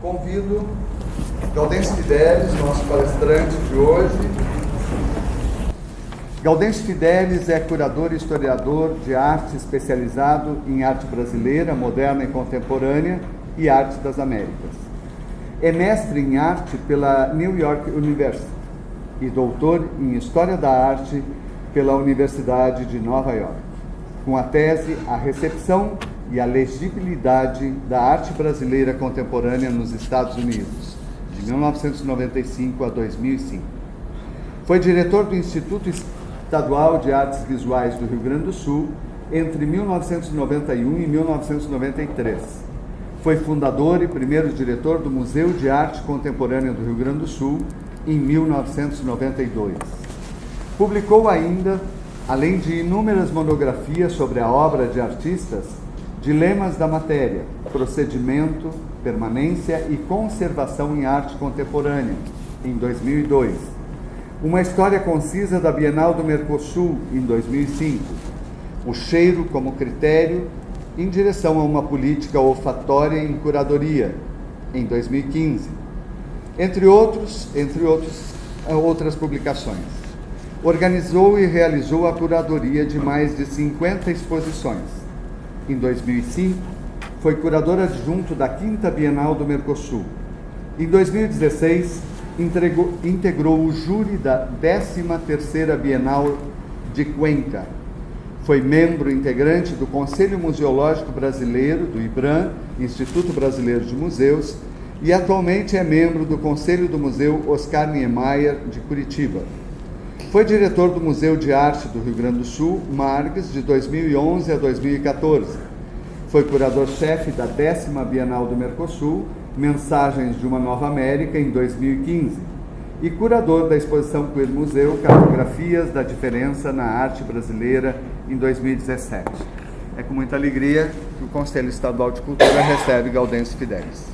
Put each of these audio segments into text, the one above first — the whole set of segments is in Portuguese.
Convido Gaudêncio Fidelis, nosso palestrante de hoje. Gaudêncio Fidelis é curador e historiador de arte especializado em arte brasileira, moderna e contemporânea e arte das Américas. É mestre em arte pela New York University e doutor em História da Arte pela Universidade de Nova York, com a tese A Recepção e a Legibilidade da Arte Brasileira Contemporânea nos Estados Unidos, de 1995 a 2005. Foi diretor do Instituto Estadual de Artes Visuais do Rio Grande do Sul entre 1991 e 1993. Foi fundador e primeiro diretor do Museu de Arte Contemporânea do Rio Grande do Sul em 1992. Publicou ainda, além de inúmeras monografias sobre a obra de artistas, Dilemas da Matéria, Procedimento, Permanência e Conservação em Arte Contemporânea, em 2002. Uma História Concisa da Bienal do Mercosul, em 2005. O Cheiro como Critério em Direção a uma Política Olfatória em Curadoria, em 2015. Entre outras publicações. Organizou e realizou a curadoria de mais de 50 exposições. Em 2005, foi curador adjunto da 5ª Bienal do Mercosul. Em 2016, integrou o júri da 13ª Bienal de Cuenca. Foi membro integrante do Conselho Museológico Brasileiro, do IBRAM, Instituto Brasileiro de Museus, e atualmente é membro do Conselho do Museu Oscar Niemeyer, de Curitiba. Foi diretor do Museu de Arte do Rio Grande do Sul, Margs, de 2011 a 2014. Foi curador-chefe da 10ª Bienal do Mercosul, Mensagens de uma Nova América, em 2015. E curador da exposição Queer Museu, Cartografias da Diferença na Arte Brasileira, em 2017. É com muita alegria que o Conselho Estadual de Cultura recebe Gaudêncio Fidelis.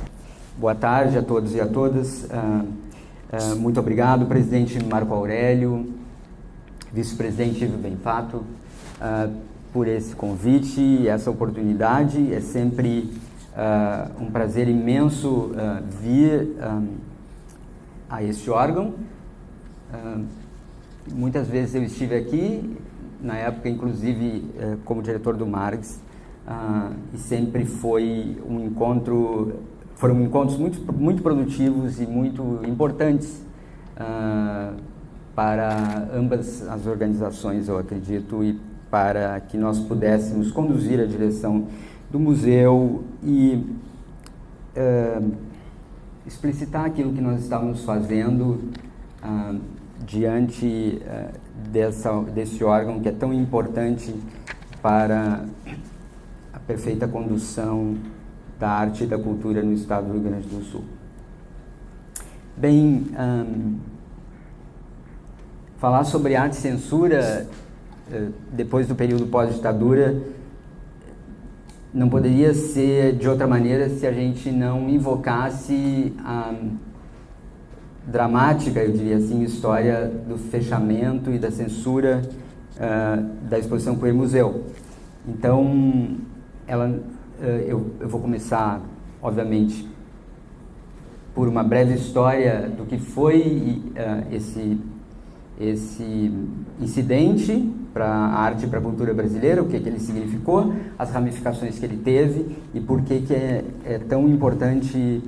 Boa tarde a todos e a todas. Muito obrigado, presidente Marco Aurélio, vice-presidente Ivo Benfato, por esse convite e essa oportunidade. É sempre um prazer imenso vir a este órgão. Muitas vezes eu estive aqui, na época inclusive como diretor do Margs, e sempre foi foram encontros muito produtivos e muito importantes para ambas as organizações, eu acredito, e para que nós pudéssemos conduzir a direção do museu e explicitar aquilo que nós estávamos fazendo diante desse órgão que é tão importante para a perfeita condução da arte e da cultura no estado do Rio Grande do Sul. Bem, falar sobre arte e censura depois do período pós-ditadura não poderia ser de outra maneira se a gente não invocasse a dramática, eu diria assim, história do fechamento e da censura da exposição Queer Museu. Então, eu vou começar, obviamente, por uma breve história do que foi esse incidente para a arte e para a cultura brasileira, o que ele significou, as ramificações que ele teve e por que é tão importante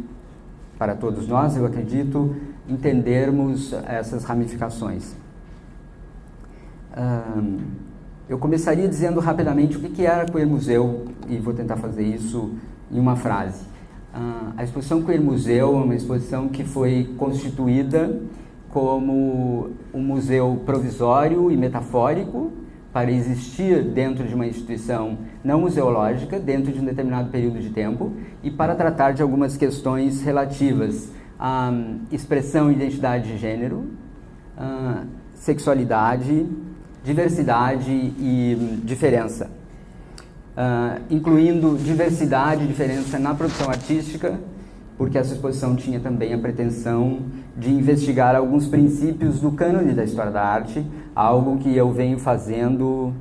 para todos nós, eu acredito, entendermos essas ramificações. Eu começaria dizendo rapidamente o que era Queer Museu, e vou tentar fazer isso em uma frase. A exposição Queer Museu é uma exposição que foi constituída como um museu provisório e metafórico para existir dentro de uma instituição não museológica, dentro de um determinado período de tempo, e para tratar de algumas questões relativas à expressão e identidade de gênero, sexualidade, diversidade e diferença, incluindo diversidade e diferença na produção artística, porque essa exposição tinha também a pretensão de investigar alguns princípios do cânone da história da arte, algo que eu venho fazendo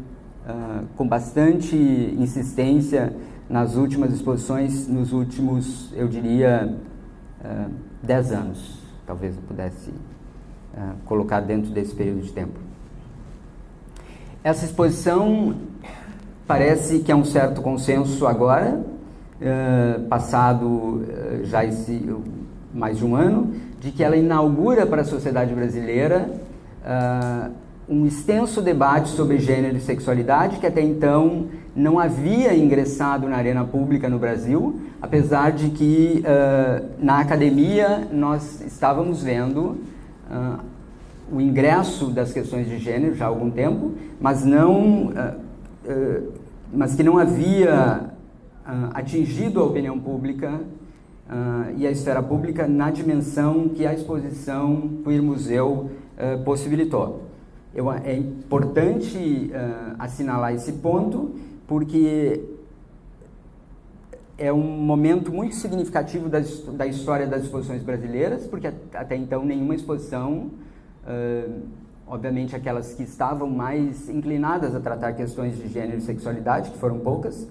com bastante insistência nas últimas exposições, nos últimos, eu diria, 10 anos, talvez eu pudesse colocar dentro desse período de tempo. Essa exposição parece que é um certo consenso agora, passado já mais de um ano, de que ela inaugura para a sociedade brasileira um extenso debate sobre gênero e sexualidade que até então não havia ingressado na arena pública no Brasil, apesar de que na academia nós estávamos vendo o ingresso das questões de gênero já há algum tempo, mas que não havia atingido a opinião pública e a esfera pública na dimensão que a exposição Queer Museu possibilitou. É importante assinalar esse ponto, porque é um momento muito significativo da história das exposições brasileiras, porque até então nenhuma exposição, obviamente aquelas que estavam mais inclinadas a tratar questões de gênero e sexualidade, que foram poucas,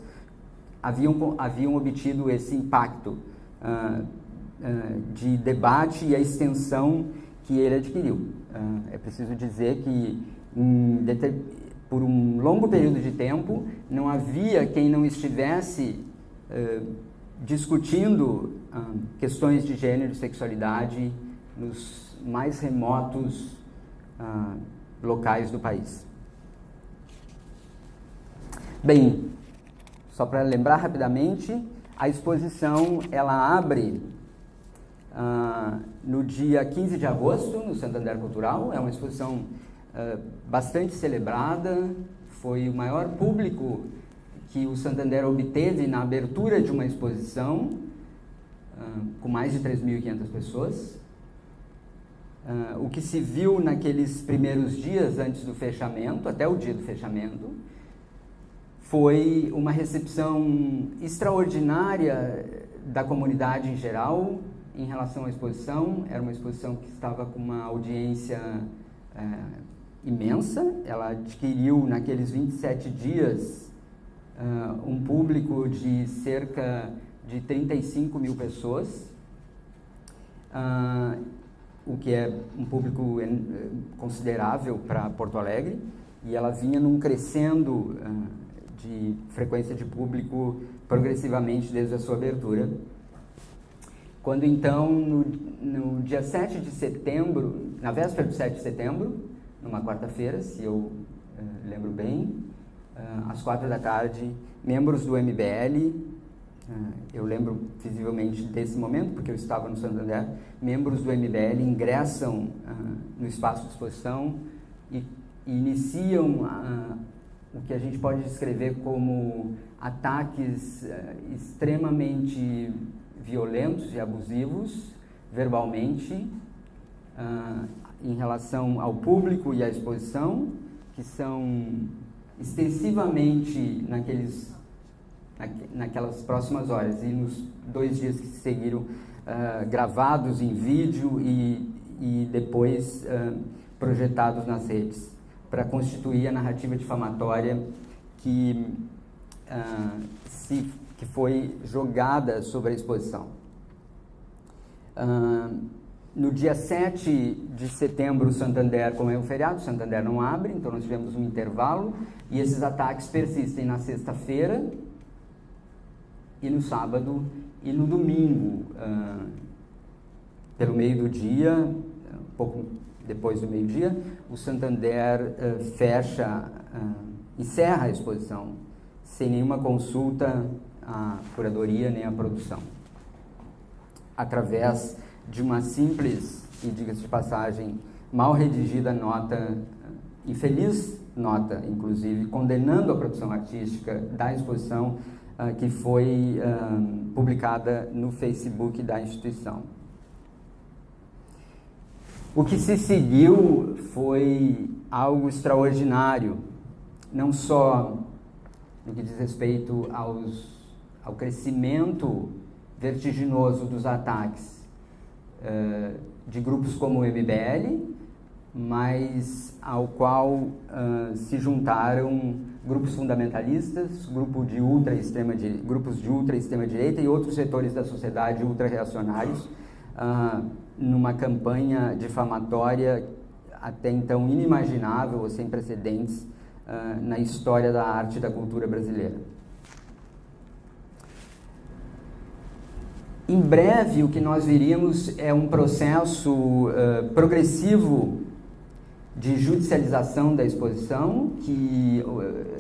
haviam obtido esse impacto de debate e a extensão que ele adquiriu. É preciso dizer que por um longo período de tempo não havia quem não estivesse discutindo questões de gênero e sexualidade nos mais remotos locais do país. Bem, só para lembrar rapidamente, a exposição ela abre no dia 15 de agosto, no Santander Cultural. É uma exposição bastante celebrada, foi o maior público que o Santander obteve na abertura de uma exposição, com mais de 3.500 pessoas. O que se viu naqueles primeiros dias antes do fechamento, até o dia do fechamento, foi uma recepção extraordinária da comunidade em geral em relação à exposição. Era uma exposição que estava com uma audiência imensa. Ela adquiriu naqueles 27 dias um público de cerca de 35 mil pessoas, o que é um público considerável para Porto Alegre, e ela vinha num crescendo de frequência de público progressivamente desde a sua abertura. Quando então, no dia 7 de setembro, na véspera do 7 de setembro, numa quarta-feira, se eu lembro bem, às 4 da tarde, membros do MBL, eu lembro visivelmente desse momento, porque eu estava no Santander, membros do MBL ingressam no espaço de exposição e iniciam o que a gente pode descrever como ataques extremamente violentos e abusivos, verbalmente, em relação ao público e à exposição, que são extensivamente naquelas próximas horas e nos 2 dias que se seguiram, gravados em vídeo e depois projetados nas redes, para constituir a narrativa difamatória que foi jogada sobre a exposição. No dia 7 de setembro, o Santander, como é um feriado, o Santander não abre, então nós tivemos um intervalo, e esses ataques persistem na sexta-feira, e no sábado, e no domingo, pelo meio do dia, um pouco depois do meio-dia, o Santander encerra a exposição, sem nenhuma consulta à curadoria nem à produção, através de uma simples, e diga-se de passagem, mal redigida nota, infeliz nota, inclusive, condenando a produção artística da exposição, que foi publicada no Facebook da instituição. O que se seguiu foi algo extraordinário, não só no que diz respeito ao crescimento vertiginoso dos ataques de grupos como o MBL, mas ao qual se juntaram grupos fundamentalistas, grupos de ultra-extrema direita e outros setores da sociedade ultra-reacionários, numa campanha difamatória até então inimaginável ou sem precedentes na história da arte e da cultura brasileira. Em breve, o que nós veríamos é um processo progressivo de judicialização da exposição, que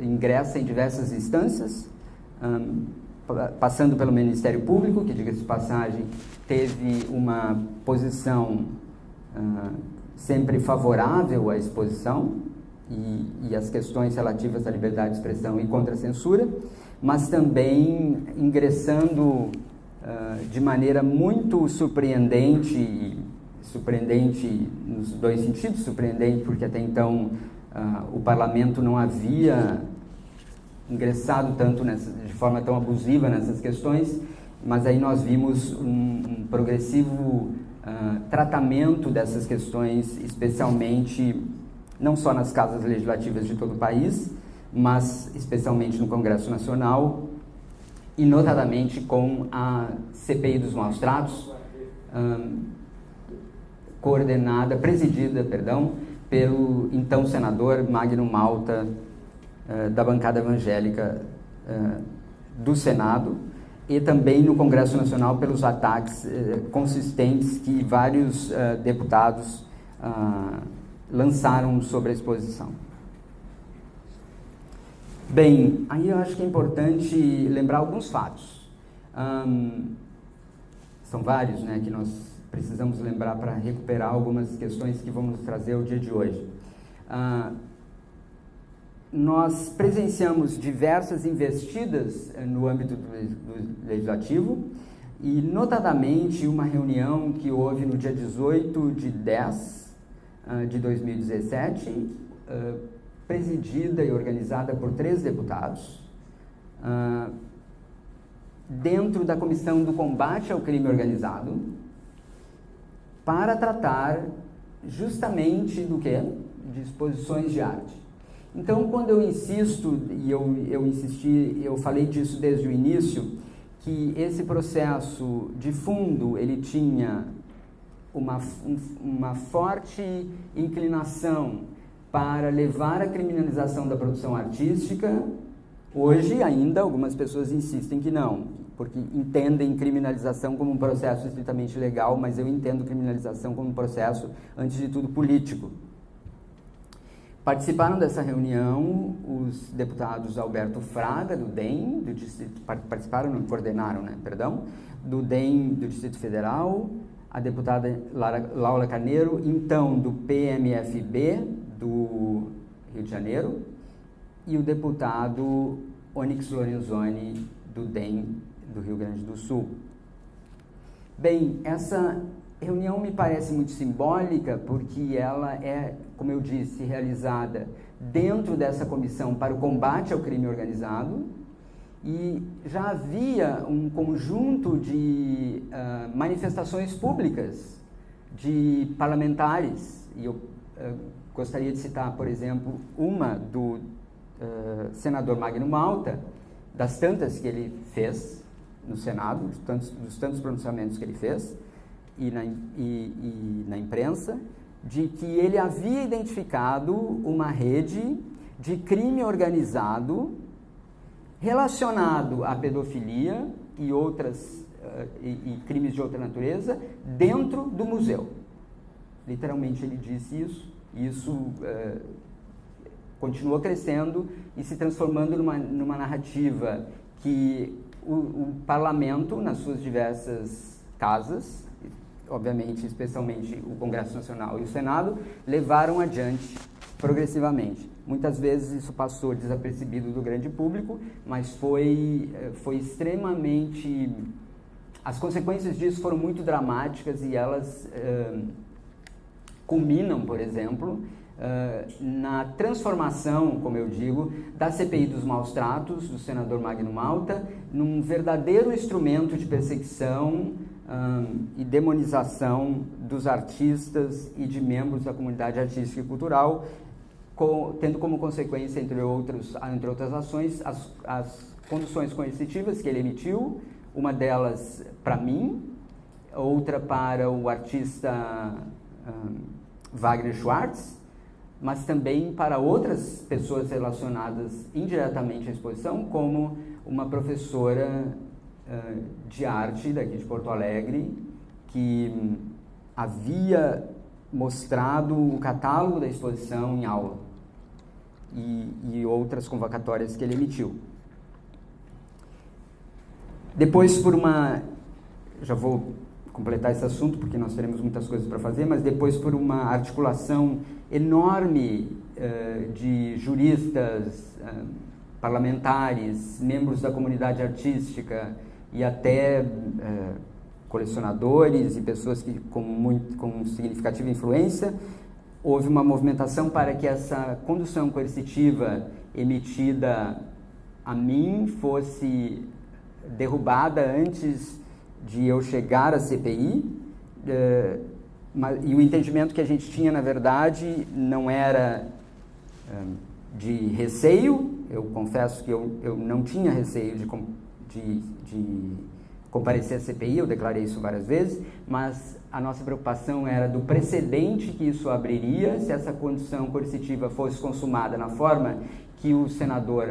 ingressa em diversas instâncias, passando pelo Ministério Público, que, diga-se de passagem, teve uma posição sempre favorável à exposição e às questões relativas à liberdade de expressão e contra a censura, mas também ingressando de maneira muito surpreendente nos dois sentidos, surpreendente porque até então o parlamento não havia ingressado tanto de forma tão abusiva nessas questões, mas aí nós vimos um progressivo tratamento dessas questões, especialmente não só nas casas legislativas de todo o país, mas especialmente no Congresso Nacional, e notadamente com a CPI dos Maus-Tratos, presidida pelo então senador Magno Malta, da bancada evangélica do Senado, e também no Congresso Nacional pelos ataques consistentes que vários deputados lançaram sobre a exposição. Bem, aí eu acho que é importante lembrar alguns fatos. São vários, né, que nós precisamos lembrar para recuperar algumas questões que vamos trazer ao dia de hoje. Nós presenciamos diversas investidas no âmbito do Legislativo e, notadamente, uma reunião que houve no dia 18 de 10 de 2017, presidida e organizada por 3 deputados, dentro da Comissão do Combate ao Crime Organizado, para tratar justamente do quê? De exposições de arte. Então, quando eu insisto, e eu insisti, eu falei disso desde o início, que esse processo de fundo, ele tinha uma forte inclinação para levar a criminalização da produção artística. Hoje, ainda, algumas pessoas insistem que não, porque entendem criminalização como um processo estritamente legal, mas eu entendo criminalização como um processo, antes de tudo, político. Participaram dessa reunião os deputados Alberto Fraga, do DEM, coordenaram, do DEM do Distrito Federal, a deputada Laura Carneiro, então do PMFB, do Rio de Janeiro, e o deputado Onyx Lorenzoni, do DEM do Rio Grande do Sul. Bem, essa reunião me parece muito simbólica porque ela é, como eu disse, realizada dentro dessa comissão para o combate ao crime organizado, e já havia um conjunto de manifestações públicas de parlamentares, e eu gostaria de citar, por exemplo, uma do senador Magno Malta, das tantas que ele fez no Senado, dos tantos pronunciamentos que ele fez, e na imprensa, de que ele havia identificado uma rede de crime organizado relacionado à pedofilia e e crimes de outra natureza dentro do museu. Literalmente ele disse isso, e isso continua crescendo e se transformando numa narrativa que o parlamento, nas suas diversas casas, obviamente, especialmente o Congresso Nacional e o Senado, levaram adiante progressivamente. Muitas vezes isso passou desapercebido do grande público, mas foi extremamente... As consequências disso foram muito dramáticas e elas culminam, por exemplo, na transformação, como eu digo, da CPI dos Maus-Tratos, do senador Magno Malta, num verdadeiro instrumento de perseguição e demonização dos artistas e de membros da comunidade artística e cultural, tendo como consequência, entre outras ações, as conduções coercitivas que ele emitiu, uma delas para mim, outra para o artista Wagner Schwartz, mas também para outras pessoas relacionadas indiretamente à exposição, como uma professora de arte daqui de Porto Alegre, que havia mostrado o catálogo da exposição em aula e outras convocatórias que ele emitiu. Depois, já vou completar esse assunto, porque nós teremos muitas coisas para fazer, mas depois por uma articulação enorme de juristas, parlamentares, membros da comunidade artística e até colecionadores e pessoas com significativa influência, houve uma movimentação para que essa condução coercitiva emitida a mim fosse derrubada antes de eu chegar à CPI, e o entendimento que a gente tinha, na verdade, não era de receio. Eu confesso que eu não tinha receio de comparecer à CPI, eu declarei isso várias vezes, mas a nossa preocupação era do precedente que isso abriria se essa condição coercitiva fosse consumada na forma que o senador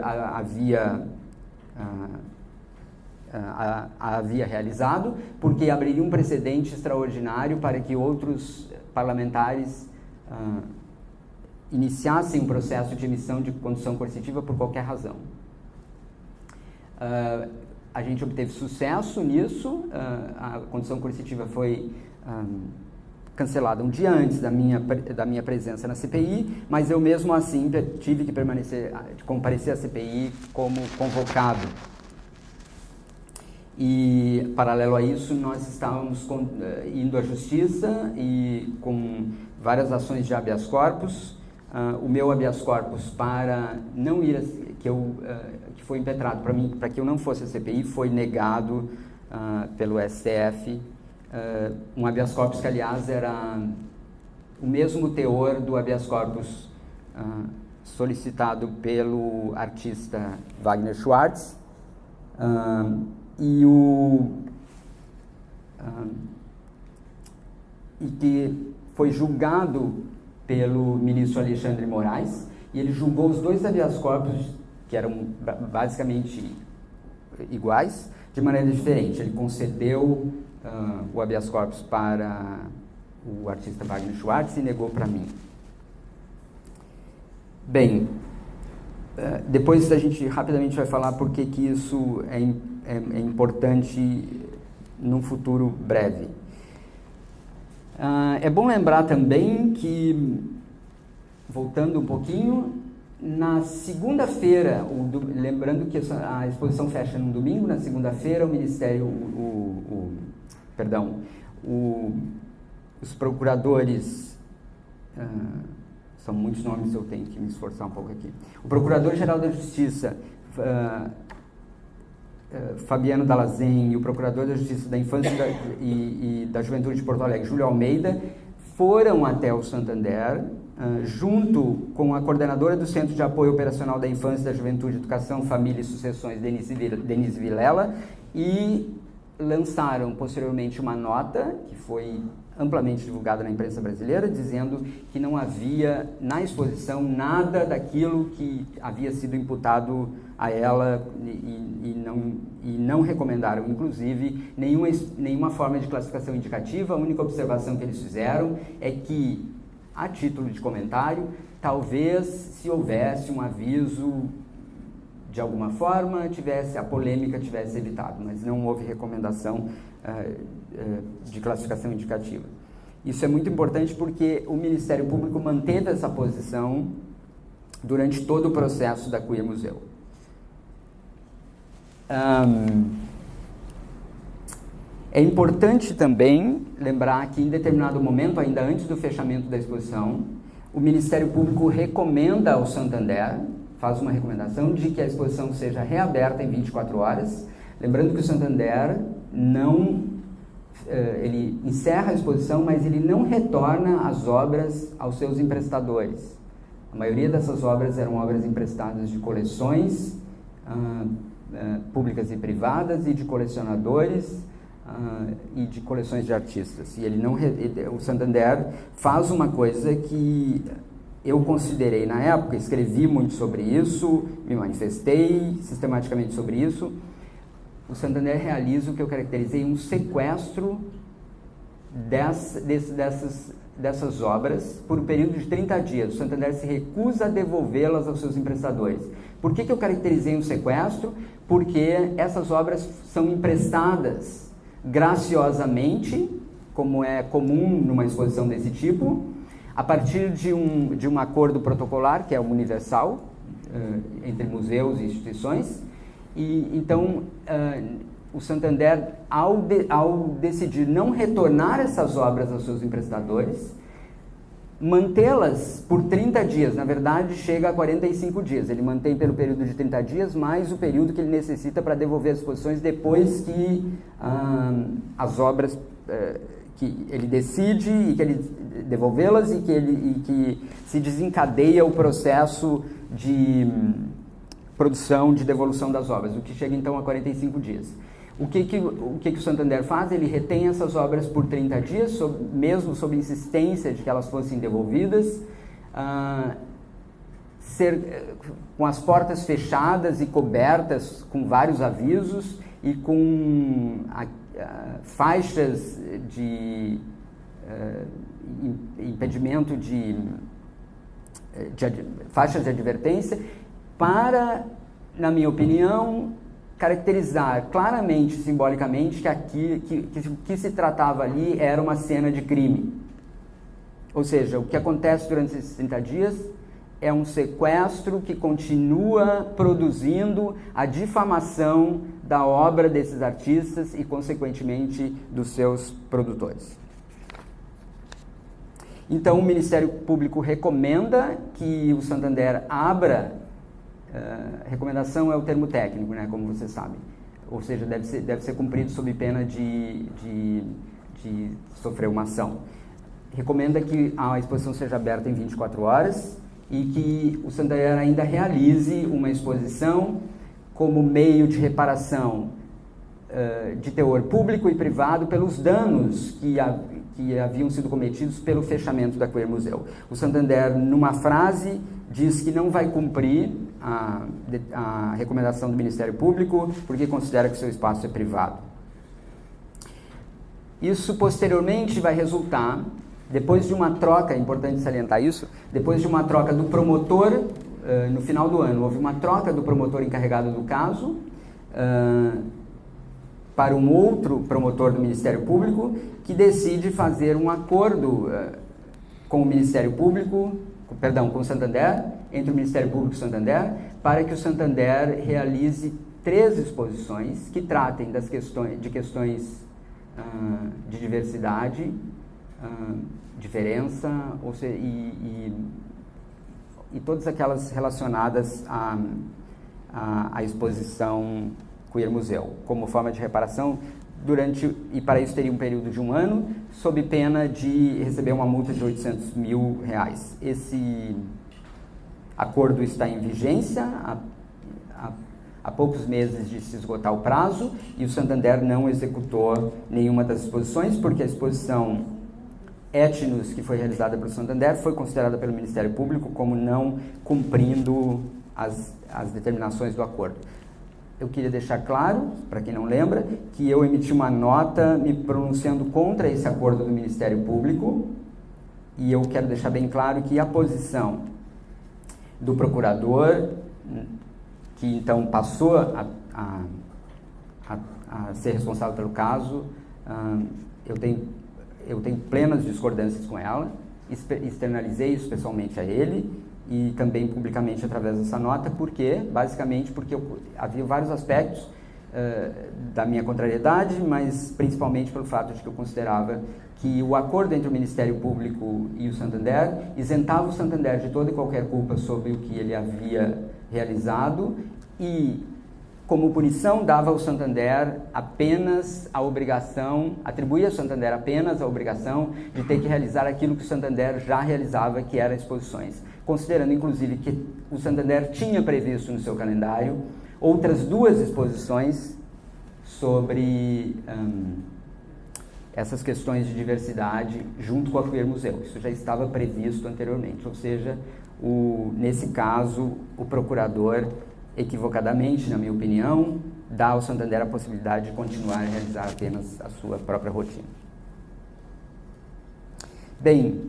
havia realizado, porque abriria um precedente extraordinário para que outros parlamentares iniciassem um processo de emissão de condição coercitiva por qualquer razão. A gente obteve sucesso nisso, a condição coercitiva foi cancelada um dia antes da minha presença na CPI, mas eu mesmo assim tive que comparecer à CPI como convocado. E, paralelo a isso, nós estávamos indo à Justiça e com várias ações de habeas corpus. O meu habeas corpus para não ir, que foi impetrado para que eu não fosse à CPI, foi negado pelo STF. Um habeas corpus que, aliás, era o mesmo teor do habeas corpus solicitado pelo artista Wagner Schwartz. E que foi julgado pelo ministro Alexandre Moraes, e ele julgou os dois habeas corpus, que eram basicamente iguais, de maneira diferente. Ele concedeu o habeas corpus para o artista Wagner Schwartz e negou para mim. Bem, depois a gente rapidamente vai falar por que isso é importante num futuro breve. É bom lembrar também que, voltando um pouquinho, na segunda-feira, lembrando que a exposição fecha no domingo, na segunda-feira o Ministério, os procuradores, são muitos nomes, eu tenho que me esforçar um pouco aqui. O Procurador-Geral da Justiça, Fabiano Dalazen, e o Procurador da Justiça da Infância e da Juventude de Porto Alegre, Júlio Almeida, foram até o Santander, junto com a coordenadora do Centro de Apoio Operacional da Infância, da Juventude, Educação, Família e Sucessões, Denise Vilela, e lançaram posteriormente uma nota, que foi amplamente divulgada na imprensa brasileira, dizendo que não havia na exposição nada daquilo que havia sido imputado a ela e não recomendaram, inclusive, nenhuma forma de classificação indicativa. A única observação que eles fizeram é que, a título de comentário, talvez, se houvesse um aviso de alguma forma, a polêmica tivesse evitado, mas não houve recomendação de classificação indicativa. Isso é muito importante porque o Ministério Público manteve essa posição durante todo o processo da Queer Museu. É importante também lembrar que, em determinado momento, ainda antes do fechamento da exposição, o Ministério Público recomenda ao Santander, faz uma recomendação de que a exposição seja reaberta em 24 horas, lembrando que o Santander ele encerra a exposição, mas ele não retorna as obras aos seus emprestadores. A maioria dessas obras eram obras emprestadas de coleções públicas e privadas e de colecionadores e de coleções de artistas. E o Santander faz uma coisa que eu considerei na época, escrevi muito sobre isso, me manifestei sistematicamente sobre isso. O Santander realiza o que eu caracterizei um sequestro dessas obras por um período de 30 dias. O Santander se recusa a devolvê-las aos seus emprestadores. Por que eu caracterizei um sequestro? Porque essas obras são emprestadas graciosamente, como é comum numa exposição desse tipo, a partir de um acordo protocolar, que é o universal, entre museus e instituições. E então o Santander, ao decidir não retornar essas obras aos seus emprestadores, mantê-las por 30 dias, na verdade chega a 45 dias, ele mantém pelo período de 30 dias, mais o período que ele necessita para devolver as exposições depois que as obras, que ele decide e que ele devolvê-las e que se desencadeia o processo de produção, de devolução das obras, o que chega então a 45 dias. O que o Santander faz? Ele retém essas obras por 30 dias, mesmo sob insistência de que elas fossem devolvidas, com as portas fechadas e cobertas com vários avisos e com faixas de impedimento faixas de advertência, para, na minha opinião, caracterizar claramente, simbolicamente, que o que se tratava ali era uma cena de crime. Ou seja, o que acontece durante esses 30 dias é um sequestro que continua produzindo a difamação da obra desses artistas e, consequentemente, dos seus produtores. Então, o Ministério Público recomenda que o Santander abra. Recomendação é o termo técnico, né, como vocês sabem. Ou seja, deve ser cumprido sob pena de sofrer uma ação. Recomenda que a exposição seja aberta em 24 horas e que o Santander ainda realize uma exposição como meio de reparação de teor público e privado pelos danos que haviam sido cometidos pelo fechamento da Queer Museu. O Santander, numa frase, diz que não vai cumprir a recomendação do Ministério Público porque considera que seu espaço é privado. Isso, posteriormente, vai resultar, depois de uma troca, é importante salientar isso, depois de uma troca do promotor, no final do ano, houve uma troca do promotor encarregado do caso para um outro promotor do Ministério Público, que decide fazer um acordo com o Ministério Público, com o Santander, entre o Ministério Público e o Santander, para que o Santander realize 3 exposições que tratem de questões de diversidade, diferença, e todas aquelas relacionadas à exposição Queer Museu, como forma de reparação e para isso teria um período de 1 ano, sob pena de receber uma multa de R$800 mil. Esse acordo está em vigência há poucos meses de se esgotar o prazo, e o Santander não executou nenhuma das exposições, porque a exposição Etnos, que foi realizada pelo Santander, foi considerada pelo Ministério Público como não cumprindo as determinações do acordo. Eu queria deixar claro, para quem não lembra, que eu emiti uma nota me pronunciando contra esse acordo do Ministério Público, e eu quero deixar bem claro que a posição do procurador, que então passou a ser responsável pelo caso, eu tenho plenas discordâncias com ela, externalizei isso pessoalmente a ele, e também publicamente através dessa nota, basicamente porque havia vários aspectos da minha contrariedade, mas principalmente pelo fato de que eu considerava que o acordo entre o Ministério Público e o Santander isentava o Santander de toda e qualquer culpa sobre o que ele havia realizado e, como punição, dava ao Santander apenas a obrigação, atribuía ao Santander apenas a obrigação de ter que realizar aquilo que o Santander já realizava, que eram exposições, considerando inclusive que o Santander tinha previsto no seu calendário outras 2 exposições sobre essas questões de diversidade junto com a Queer Museu. Isso já estava previsto anteriormente, ou seja, nesse caso, o procurador, equivocadamente, na minha opinião, dá ao Santander a possibilidade de continuar a realizar apenas a sua própria rotina. Bem,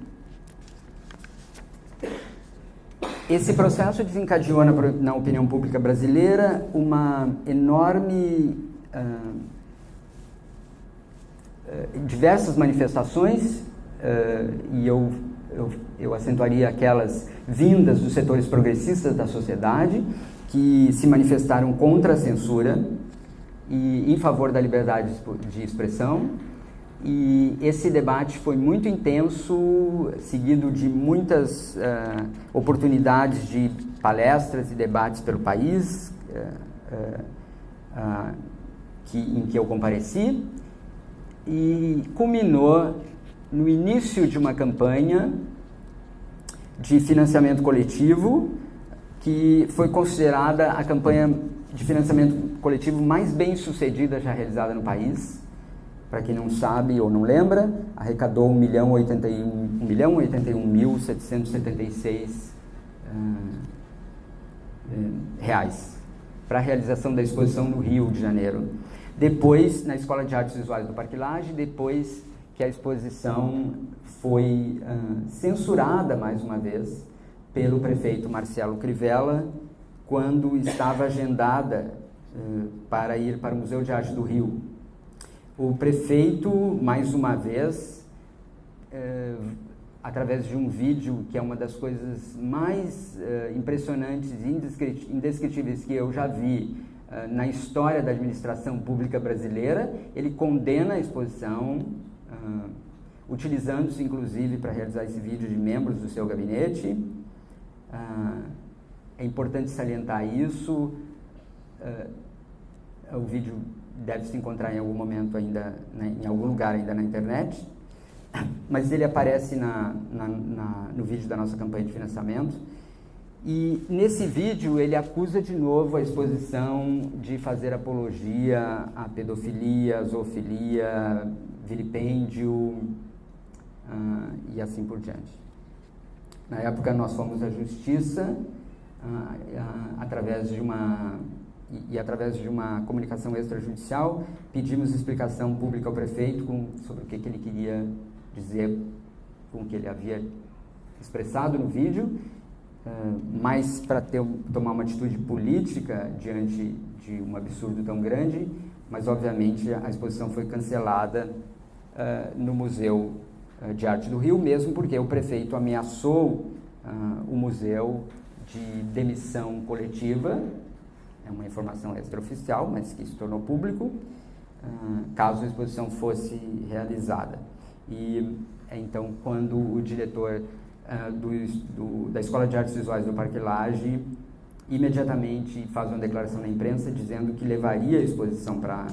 esse processo desencadeou na opinião pública brasileira uma enorme diversas manifestações, e eu acentuaria aquelas vindas dos setores progressistas da sociedade, que se manifestaram contra a censura e em favor da liberdade de expressão. E esse debate foi muito intenso, seguido de muitas oportunidades de palestras e debates pelo país, em que eu compareci, e culminou no início de uma campanha de financiamento coletivo, que foi considerada a campanha de financiamento coletivo mais bem sucedida já realizada no país. Para quem não sabe ou não lembra, arrecadou R$1.081.776 reais para a realização da exposição no Rio de Janeiro. Depois, na Escola de Artes Visuais do Parque Lage, depois que a exposição foi censurada mais uma vez pelo prefeito Marcelo Crivella, quando estava agendada para ir para o Museu de Arte do Rio. O prefeito, mais uma vez, através de um vídeo, que é uma das coisas mais impressionantes e indescritíveis que eu já vi na história da administração pública brasileira, ele condena a exposição, utilizando-se inclusive para realizar esse vídeo de membros do seu gabinete. É importante salientar isso. O vídeo deve se encontrar em algum momento ainda, em algum lugar ainda na internet, mas ele aparece no vídeo da nossa campanha de financiamento. E nesse vídeo ele acusa de novo a exposição de fazer apologia à pedofilia, zoofilia, vilipêndio e assim por diante. Na época nós fomos à justiça através de uma comunicação extrajudicial, pedimos explicação pública ao prefeito sobre o que ele queria dizer com o que ele havia expressado no vídeo, mas para tomar uma atitude política diante de um absurdo tão grande, mas obviamente a exposição foi cancelada no Museu de Arte do Rio, mesmo porque o prefeito ameaçou o museu de demissão coletiva. É uma informação extraoficial, mas que se tornou público, caso a exposição fosse realizada. E então, quando o diretor da Escola de Artes Visuais do Parque Lage imediatamente faz uma declaração na imprensa dizendo que levaria a exposição para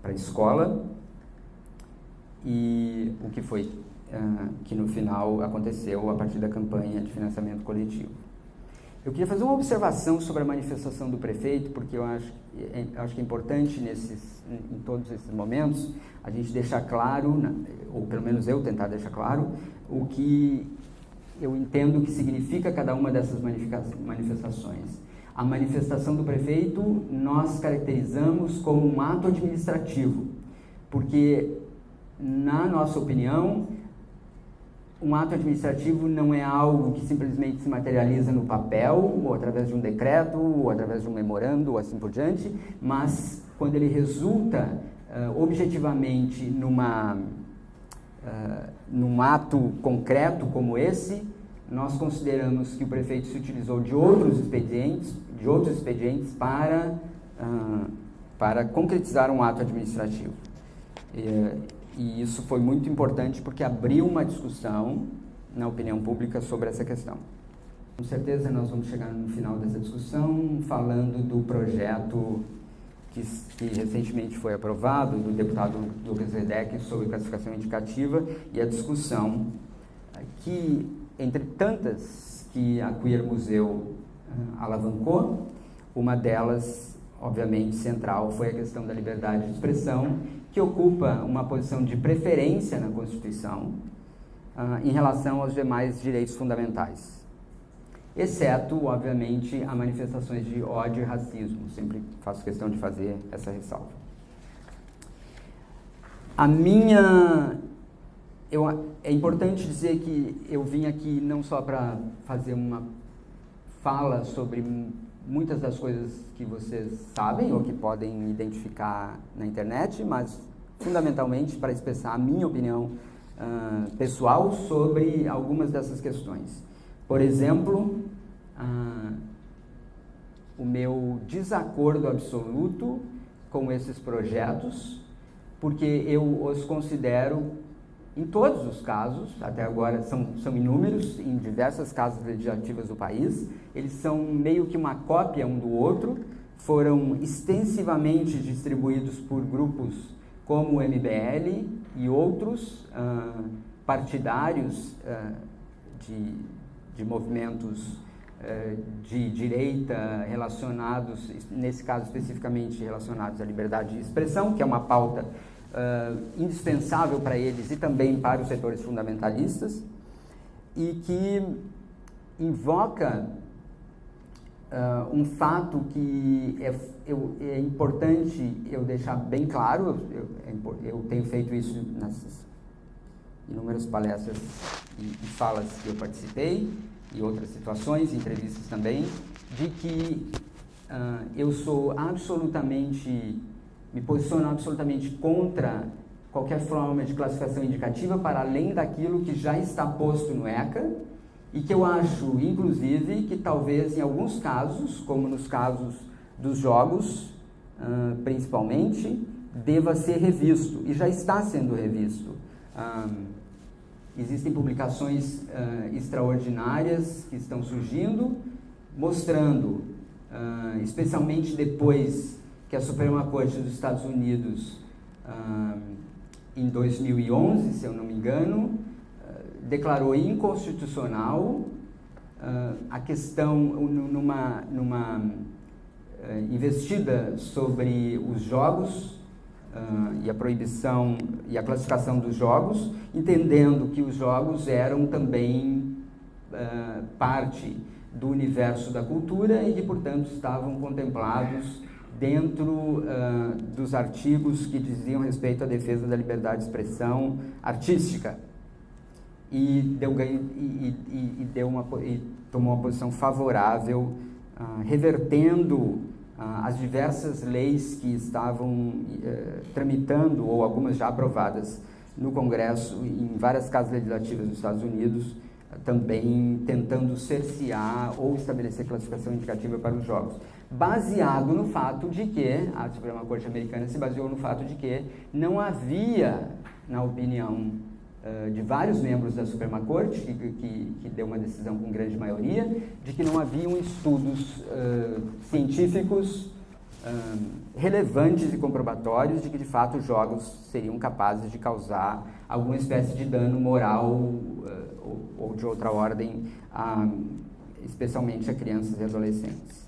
a escola, e o que foi que no final aconteceu a partir da campanha de financiamento coletivo. Eu queria fazer uma observação sobre a manifestação do prefeito, porque eu acho que é importante em todos esses momentos a gente deixar claro, ou pelo menos eu tentar deixar claro, o que eu entendo que significa cada uma dessas manifestações. A manifestação do prefeito nós caracterizamos como um ato administrativo, porque, na nossa opinião, um ato administrativo não é algo que simplesmente se materializa no papel, ou através de um decreto, ou através de um memorando, ou assim por diante, mas quando ele resulta objetivamente num ato concreto como esse, nós consideramos que o prefeito se utilizou de outros expedientes para concretizar um ato administrativo. E isso foi muito importante porque abriu uma discussão na opinião pública sobre essa questão. Com certeza nós vamos chegar no final dessa discussão falando do projeto que recentemente foi aprovado, do deputado Lucas Redec, sobre classificação indicativa, e a discussão que, entre tantas que a Queer Museu alavancou, uma delas, obviamente, central, foi a questão da liberdade de expressão, que ocupa uma posição de preferência na Constituição em relação aos demais direitos fundamentais, exceto, obviamente, a manifestações de ódio e racismo. Sempre faço questão de fazer essa ressalva. É importante dizer que eu vim aqui não só para fazer uma fala sobre muitas das coisas que vocês sabem ou que podem identificar na internet, mas fundamentalmente para expressar a minha opinião pessoal sobre algumas dessas questões. Por exemplo, o meu desacordo absoluto com esses projetos, porque eu os considero, em todos os casos, até agora são inúmeros, em diversas casas legislativas do país, eles são meio que uma cópia um do outro, foram extensivamente distribuídos por grupos como o MBL e outros partidários de movimentos de direita relacionados, nesse caso especificamente relacionados à liberdade de expressão, que é uma pauta indispensável para eles e também para os setores fundamentalistas, e que invoca um fato que é importante eu deixar bem claro. Eu tenho feito isso nas inúmeras palestras e falas que eu participei, e outras situações, entrevistas também, de que eu me posiciono absolutamente contra qualquer forma de classificação indicativa para além daquilo que já está posto no ECA, e que eu acho, inclusive, que talvez em alguns casos, como nos casos dos jogos, principalmente, deva ser revisto, e já está sendo revisto. Existem publicações extraordinárias que estão surgindo, mostrando, especialmente depois que a Suprema Corte dos Estados Unidos, em 2011, se eu não me engano, declarou inconstitucional a questão numa investida sobre os jogos e a proibição e a classificação dos jogos, entendendo que os jogos eram também parte do universo da cultura e que, portanto, estavam contemplados dentro dos artigos que diziam respeito à defesa da liberdade de expressão artística. E tomou uma posição favorável, revertendo as diversas leis que estavam tramitando, ou algumas já aprovadas no Congresso, em várias casas legislativas dos Estados Unidos, também tentando cercear ou estabelecer classificação indicativa para os jogos, baseado no fato de que, a Suprema Corte americana se baseou no fato de que não havia, na opinião de vários membros da Suprema Corte, que deu uma decisão com grande maioria, de que não haviam estudos científicos relevantes e comprobatórios de que, de fato, os jogos seriam capazes de causar alguma espécie de dano moral ou de outra ordem, especialmente a crianças e adolescentes.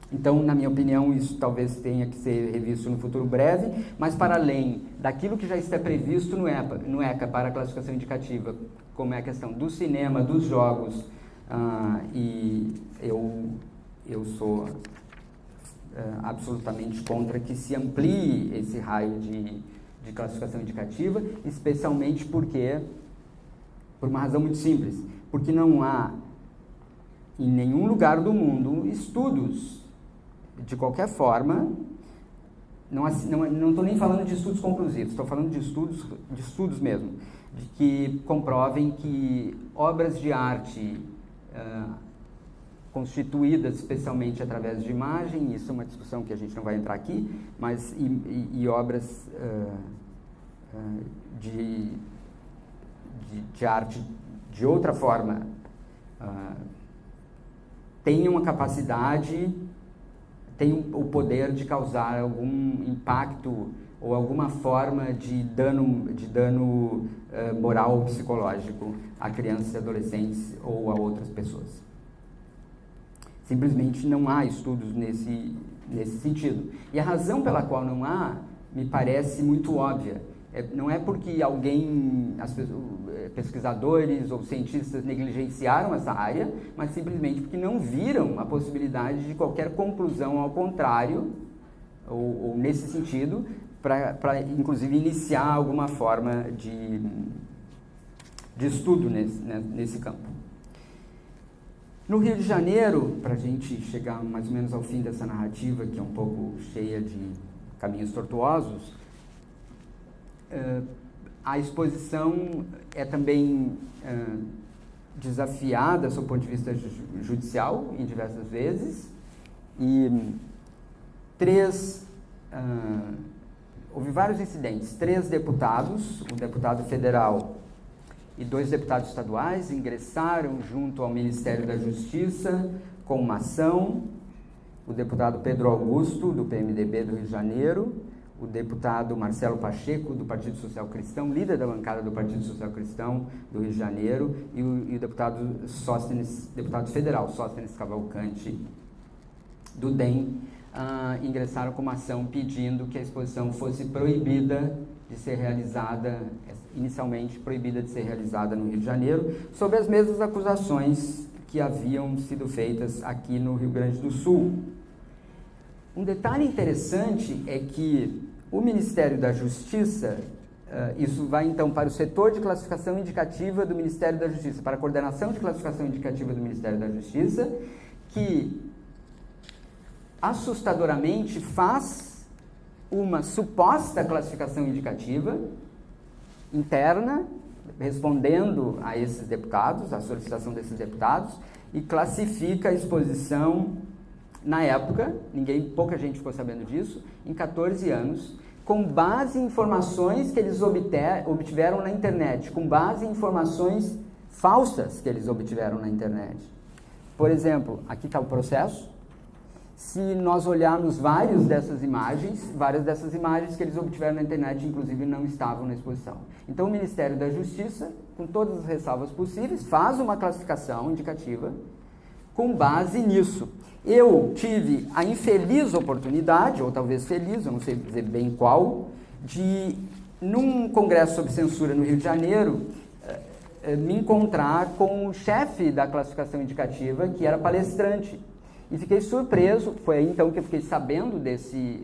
Então, na minha opinião, isso talvez tenha que ser revisto no futuro breve, mas para além daquilo que já está previsto no ECA para a classificação indicativa, como é a questão do cinema, dos jogos, e eu sou absolutamente contra que se amplie esse raio de classificação indicativa, especialmente porque, por uma razão muito simples, porque não há em nenhum lugar do mundo estudos, de qualquer forma, não estou nem falando de estudos conclusivos, estou falando de estudos mesmo, de que comprovem que obras de arte constituídas especialmente através de imagem, isso é uma discussão que a gente não vai entrar aqui, mas e obras de arte de outra forma têm uma capacidade, têm o poder de causar algum impacto ou alguma forma de dano moral ou psicológico a crianças e adolescentes ou a outras pessoas. Simplesmente não há estudos nesse sentido. E a razão pela qual não há me parece muito óbvia. Não é porque alguém, pesquisadores ou cientistas negligenciaram essa área, mas simplesmente porque não viram a possibilidade de qualquer conclusão ao contrário, ou nesse sentido, para inclusive iniciar alguma forma de estudo nesse campo. No Rio de Janeiro, para a gente chegar mais ou menos ao fim dessa narrativa, que é um pouco cheia de caminhos tortuosos, a exposição é também desafiada, sob o ponto de vista judicial, em diversas vezes, e houve vários incidentes. 3 deputados, um deputado federal e 2 deputados estaduais, ingressaram junto ao Ministério da Justiça com uma ação. O deputado Pedro Augusto, do PMDB do Rio de Janeiro, o deputado Marcelo Pacheco, do Partido Social Cristão, líder da bancada do Partido Social Cristão do Rio de Janeiro, e o deputado federal Sóstenes Cavalcante, do DEM, ingressaram com uma ação pedindo que a exposição fosse proibida de ser realizada, inicialmente proibida de ser realizada no Rio de Janeiro, sob as mesmas acusações que haviam sido feitas aqui no Rio Grande do Sul. Um detalhe interessante é que o Ministério da Justiça, isso vai então para o setor de classificação indicativa do Ministério da Justiça, para a coordenação de classificação indicativa do Ministério da Justiça, que assustadoramente faz uma suposta classificação indicativa interna, respondendo a esses deputados, à solicitação desses deputados, e classifica a exposição, na época, pouca gente ficou sabendo disso, em 14 anos, com base em informações que eles obtiveram na internet, com base em informações falsas que eles obtiveram na internet. Por exemplo, aqui está o processo. Se nós olharmos várias dessas imagens que eles obtiveram na internet, inclusive, não estavam na exposição. Então, o Ministério da Justiça, com todas as ressalvas possíveis, faz uma classificação indicativa com base nisso. Eu tive a infeliz oportunidade, ou talvez feliz, eu não sei dizer bem qual, de, num congresso sobre censura no Rio de Janeiro, me encontrar com o chefe da classificação indicativa, que era palestrante. E fiquei surpreso, foi aí então que eu fiquei sabendo desse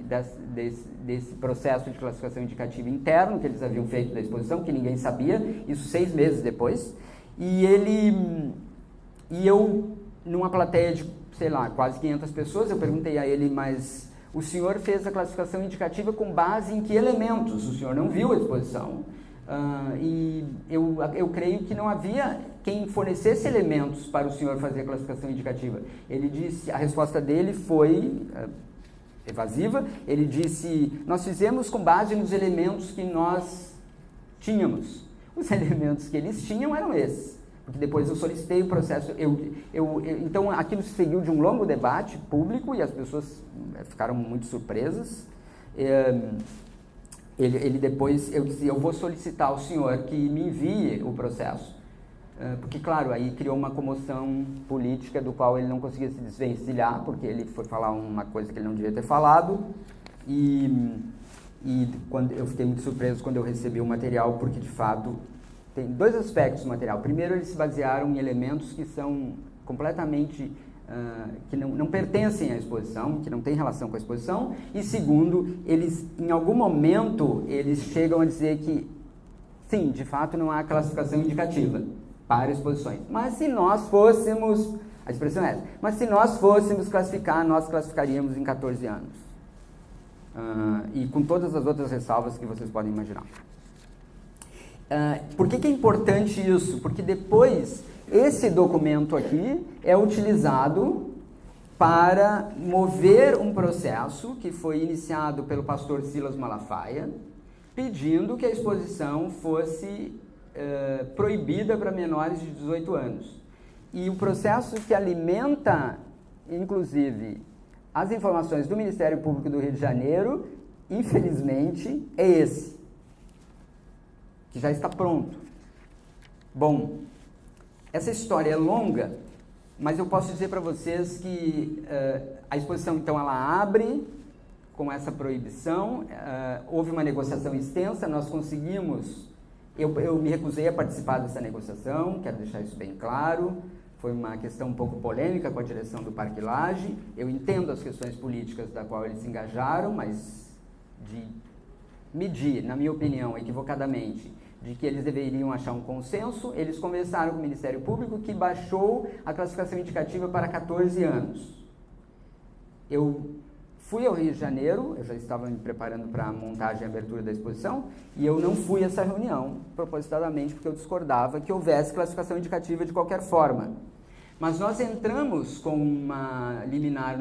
processo de classificação indicativa interno que eles haviam feito da exposição, que ninguém sabia, isso 6 meses depois. E eu, numa plateia de, sei lá, quase 500 pessoas, eu perguntei a ele, mas o senhor fez a classificação indicativa com base em que elementos? O senhor não viu a exposição. E eu creio que não havia quem fornecesse elementos para o senhor fazer a classificação indicativa. Ele disse, a resposta dele foi evasiva, ele disse, nós fizemos com base nos elementos que nós tínhamos. Os elementos que eles tinham eram esses, porque depois eu solicitei o processo, então aquilo seguiu de um longo debate público e as pessoas ficaram muito surpresas. Ele depois, eu disse, eu vou solicitar ao senhor que me envie o processo, porque, claro, aí criou uma comoção política do qual ele não conseguia se desvencilhar, porque ele foi falar uma coisa que ele não devia ter falado, e quando eu fiquei muito surpreso quando eu recebi o material, porque, de fato, tem 2 aspectos do material. Primeiro, eles se basearam em elementos que são completamente que não pertencem à exposição, que não têm relação com a exposição, e segundo, eles, em algum momento, eles chegam a dizer que, sim, de fato não há classificação indicativa para exposições, mas se nós fôssemos, a expressão é essa, mas se nós fôssemos classificar, nós classificaríamos em 14 anos. E com todas as outras ressalvas que vocês podem imaginar. Por que é importante isso? Porque depois, esse documento aqui é utilizado para mover um processo que foi iniciado pelo pastor Silas Malafaia, pedindo que a exposição fosse proibida para menores de 18 anos. E o processo que alimenta, inclusive, as informações do Ministério Público do Rio de Janeiro, infelizmente, é esse, que já está pronto. Bom, essa história é longa, mas eu posso dizer para vocês que a exposição, então, ela abre com essa proibição, houve uma negociação extensa, nós conseguimos, eu me recusei a participar dessa negociação, quero deixar isso bem claro, foi uma questão um pouco polêmica com a direção do Parque Lage, eu entendo as questões políticas da qual eles se engajaram, mas de medir, na minha opinião, equivocadamente, de que eles deveriam achar um consenso, eles conversaram com o Ministério Público, que baixou a classificação indicativa para 14 anos. Eu fui ao Rio de Janeiro, eu já estava me preparando para a montagem e abertura da exposição, e eu não fui a essa reunião, propositadamente, porque eu discordava que houvesse classificação indicativa de qualquer forma. Mas nós entramos com uma liminar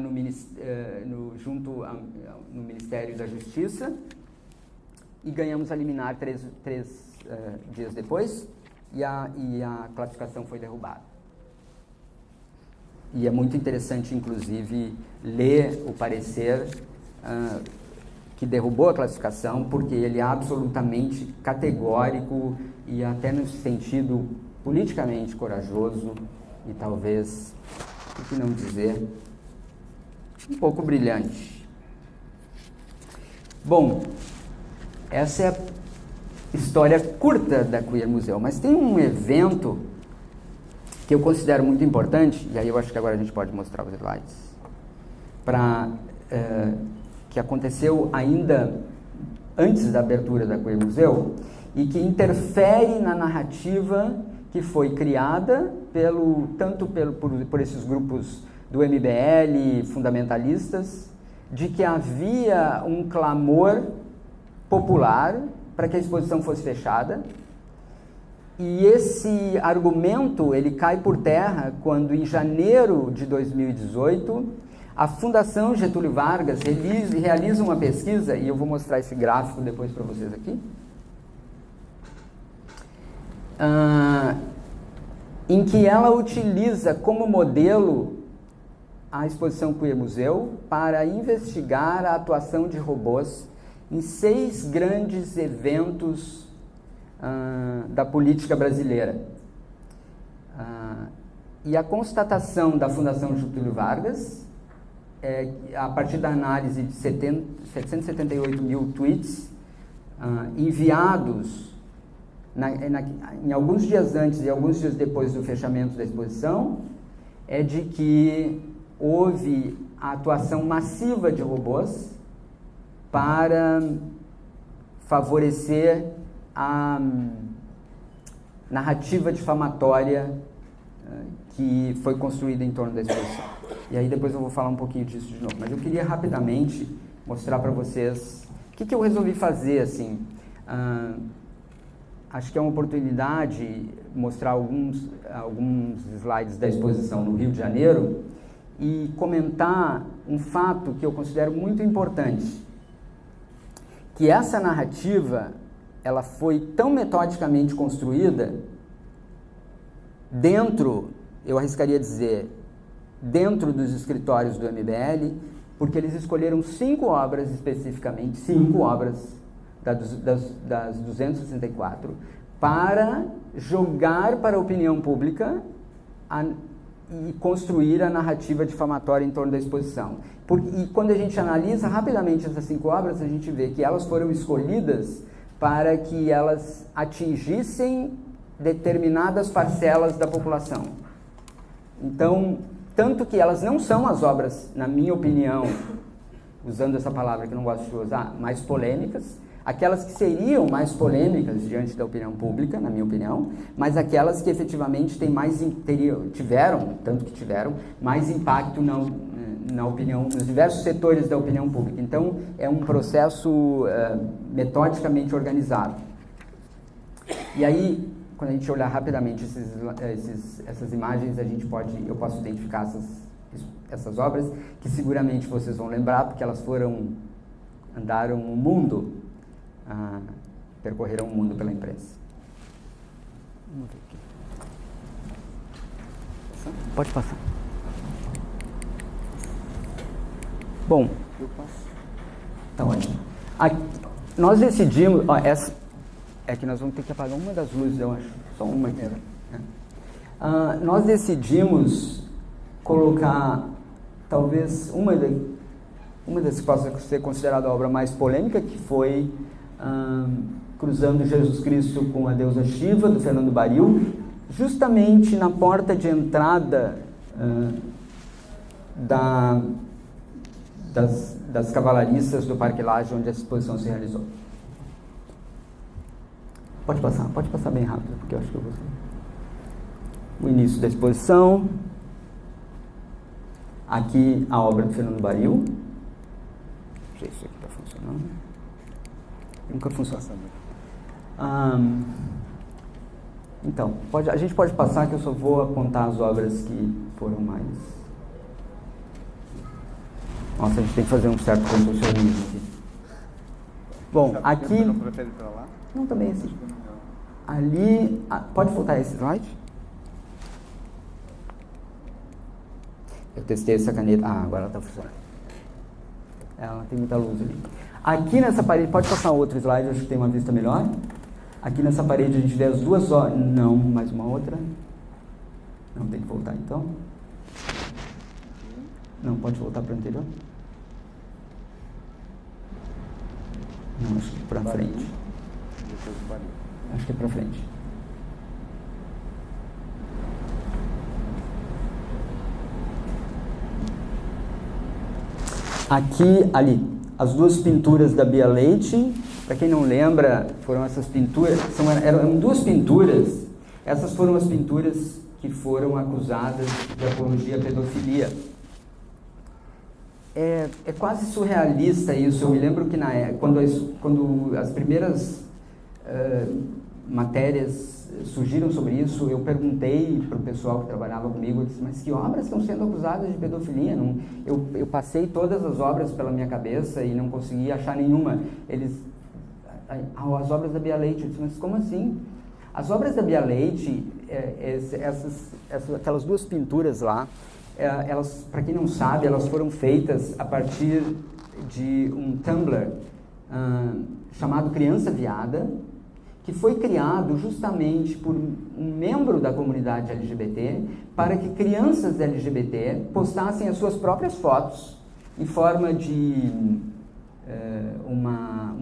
junto no Ministério da Justiça, e ganhamos a liminar três dias depois, e a classificação foi derrubada. E é muito interessante, inclusive, ler o parecer que derrubou a classificação, porque ele é absolutamente categórico e até no sentido politicamente corajoso e talvez, por que não dizer, um pouco brilhante. Bom, essa é a história curta da Queer Museu, mas tem um evento que eu considero muito importante, e aí eu acho que agora a gente pode mostrar os slides, que aconteceu ainda antes da abertura da Queer Museu, e que interfere na narrativa que foi criada por esses grupos do MBL, fundamentalistas, de que havia um clamor popular para que a exposição fosse fechada, e esse argumento ele cai por terra quando, em janeiro de 2018, a Fundação Getúlio Vargas realiza uma pesquisa, e eu vou mostrar esse gráfico depois para vocês aqui, em que ela utiliza como modelo a exposição Queer Museu para investigar a atuação de robôs em 6 grandes eventos da política brasileira. E a constatação da Fundação Getúlio Vargas, a partir da análise de 778 mil tweets enviados em alguns dias antes e alguns dias depois do fechamento da exposição, é de que houve a atuação massiva de robôs para favorecer a narrativa difamatória que foi construída em torno da exposição. E aí depois eu vou falar um pouquinho disso de novo, mas eu queria rapidamente mostrar para vocês o que eu resolvi fazer, assim. Acho que é uma oportunidade mostrar alguns slides da exposição no Rio de Janeiro e comentar um fato que eu considero muito importante, que essa narrativa ela foi tão metodicamente construída dentro, eu arriscaria dizer, dentro dos escritórios do MBL, porque eles escolheram 5 obras especificamente, 5 obras das 264, para jogar para a opinião pública e construir a narrativa difamatória em torno da exposição. E quando a gente analisa rapidamente essas 5 obras, a gente vê que elas foram escolhidas para que elas atingissem determinadas parcelas da população. Então, tanto que elas não são as obras, na minha opinião, usando essa palavra que eu não gosto de usar, mais polêmicas, aquelas que seriam mais polêmicas diante da opinião pública, na minha opinião, mas aquelas que efetivamente tiveram mais impacto na opinião, nos diversos setores da opinião pública. Então, é um processo metodicamente organizado. E aí, quando a gente olhar rapidamente essas imagens, eu posso identificar essas obras, que seguramente vocês vão lembrar, porque elas andaram o mundo, percorreram o mundo pela imprensa. Vamos ver aqui. Pode passar. Bom, eu passo. Tá ótimo. Nós decidimos, é que nós vamos ter que apagar uma das luzes, eu acho, só uma aqui. Nós decidimos colocar talvez uma das que pode ser considerada a obra mais polêmica, que foi Cruzando Jesus Cristo com a Deusa Shiva, do Fernando Baril, justamente na porta de entrada das cavalariças do Parque Lage, onde essa exposição se realizou. Pode passar bem rápido, porque eu acho que eu vou... O início da exposição. Aqui a obra do Fernando Baril. Não sei se isso aqui está funcionando. Nunca funciona. Então, a gente pode passar, que eu só vou apontar as obras que foram mais... Nossa, a gente tem que fazer um certo contorcionismo aqui. Bom, aqui... Não prefere para lá? Não, também assim. Ali... pode voltar esse slide? Eu testei essa caneta... agora ela está funcionando. Ela tem muita luz ali. Aqui nessa parede... Pode passar outro slide, acho que tem uma vista melhor. Aqui nessa parede a gente vê as duas obras... Não, mais uma outra. Não, tem que voltar então. Não, pode voltar para o anterior? Não, acho que para frente. Acho que é para frente. Aqui, ali, as duas pinturas da Bia Leite. Para quem não lembra, foram essas pinturas, eram duas pinturas. Essas foram as pinturas que foram acusadas de apologia à pedofilia. É quase surrealista isso. Eu me lembro que quando as primeiras matérias surgiram sobre isso, eu perguntei para o pessoal que trabalhava comigo, eu disse, mas que obras estão sendo acusadas de pedofilia? Eu passei todas as obras pela minha cabeça e não consegui achar nenhuma. As obras da Bia Leite, eu disse, mas como assim? As obras da Bia Leite, aquelas duas pinturas lá, elas, para quem não sabe, elas foram feitas a partir de um Tumblr chamado Criança Viada, que foi criado justamente por um membro da comunidade LGBT para que crianças LGBT postassem as suas próprias fotos em forma de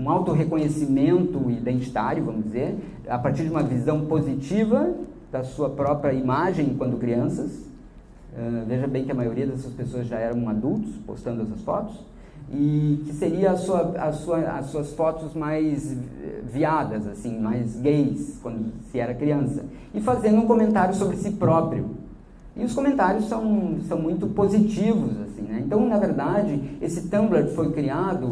um autorreconhecimento identitário, vamos dizer, a partir de uma visão positiva da sua própria imagem quando crianças. Veja bem que a maioria dessas pessoas já eram adultos postando essas fotos, e que seria as suas fotos mais viadas, assim, mais gays, quando se era criança, e fazendo um comentário sobre si próprio. E os comentários são muito positivos, assim, né? Então, na verdade, esse Tumblr foi criado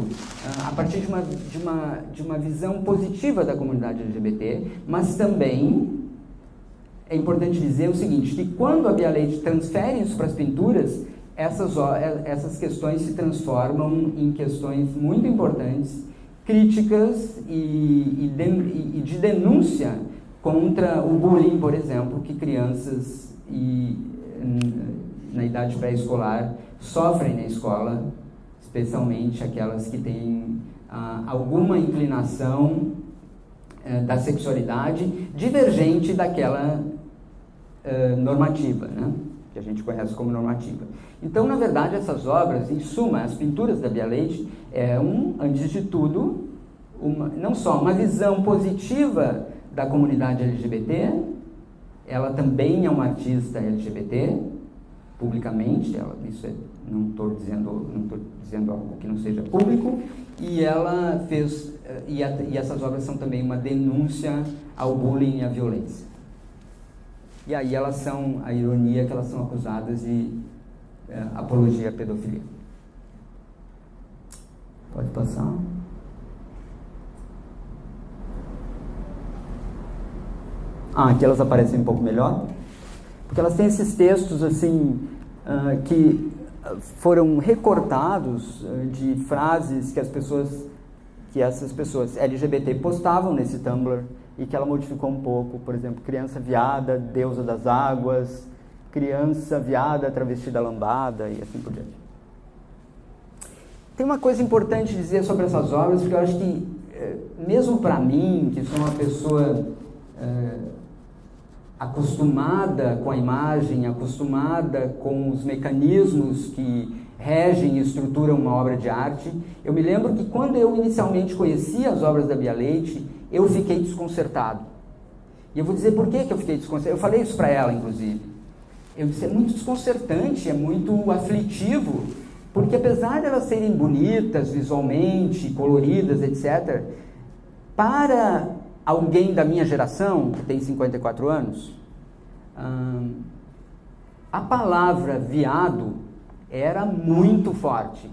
a partir de uma visão positiva da comunidade LGBT, mas também é importante dizer o seguinte, que quando a Bia Leite transfere isso para as pinturas, essas questões se transformam em questões muito importantes, críticas e de denúncia contra o bullying, por exemplo, que crianças na idade pré-escolar sofrem na escola, especialmente aquelas que têm alguma inclinação da sexualidade divergente daquela normativa, né? Que a gente conhece como normativa. Então, na verdade, essas obras, em suma, as pinturas da Bia Leite, antes de tudo, não só uma visão positiva da comunidade LGBT, ela também é uma artista LGBT, publicamente, não estou dizendo algo que não seja público, e ela fez, e essas obras são também uma denúncia ao bullying e à violência. E aí a ironia é que elas são acusadas de apologia à pedofilia. Pode passar. Aqui elas aparecem um pouco melhor, porque elas têm esses textos assim, que foram recortados de frases que essas pessoas LGBT postavam nesse Tumblr, e que ela modificou um pouco, por exemplo, criança viada, deusa das águas, criança viada, travestida lambada, e assim por diante. Tem uma coisa importante dizer sobre essas obras, porque eu acho que, mesmo para mim, que sou uma pessoa acostumada com a imagem, acostumada com os mecanismos que regem e estruturam uma obra de arte. Eu me lembro que quando eu inicialmente conheci as obras da Bia Leite, eu fiquei desconcertado. E eu vou dizer por que eu fiquei desconcertado. Eu falei isso para ela, inclusive. Eu disse, é muito desconcertante, é muito aflitivo, porque apesar de elas serem bonitas visualmente, coloridas, etc., para alguém da minha geração, que tem 54 anos, a palavra viado era muito forte.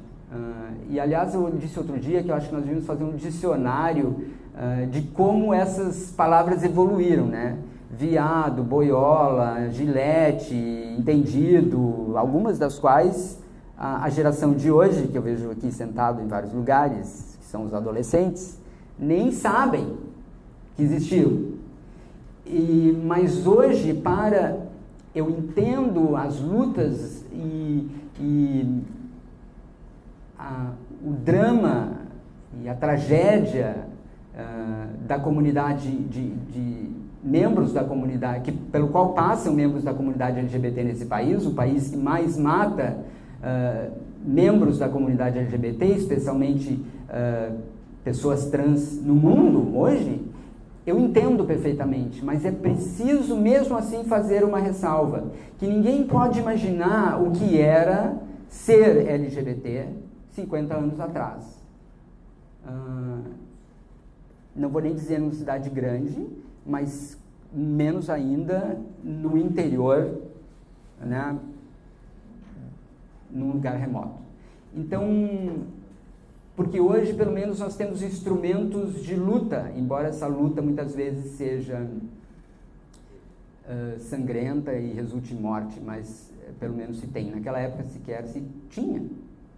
E, aliás, eu disse outro dia que eu acho que nós devíamos fazer um dicionário de como essas palavras evoluíram, né? Viado, boiola, gilete, entendido, algumas das quais a geração de hoje, que eu vejo aqui sentado em vários lugares, que são os adolescentes, nem sabem que existiu. Mas hoje, eu entendo as lutas o drama e a tragédia da comunidade, de membros da comunidade, pelo qual passam membros da comunidade LGBT nesse país, o país que mais mata membros da comunidade LGBT, especialmente pessoas trans no mundo hoje. Eu entendo perfeitamente, mas é preciso mesmo assim fazer uma ressalva, que ninguém pode imaginar o que era ser LGBT 50 anos atrás. Não vou nem dizer numa cidade grande, mas menos ainda no interior, né, num lugar remoto. Então, porque hoje, pelo menos, nós temos instrumentos de luta, embora essa luta muitas vezes seja sangrenta e resulte em morte, mas pelo menos se tem. Naquela época sequer se tinha.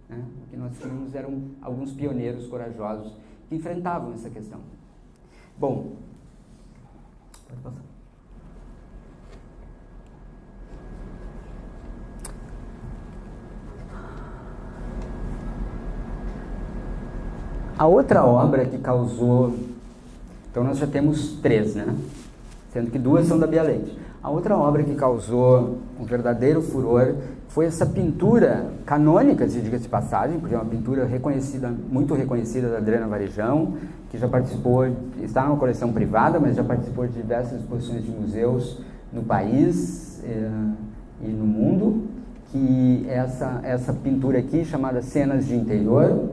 Né? O que nós tínhamos eram alguns pioneiros corajosos que enfrentavam essa questão. Bom, pode passar. A outra obra que causou... Então nós já temos 3, né? Sendo que 2 são da Bia Leite. A outra obra que causou um verdadeiro furor foi essa pintura canônica, se diga-se de passagem, porque é uma pintura reconhecida, muito reconhecida, da Adriana Varejão, que já participou, está numa coleção privada, mas já participou de diversas exposições de museus no país e no mundo, que é essa pintura aqui, chamada Cenas de Interior,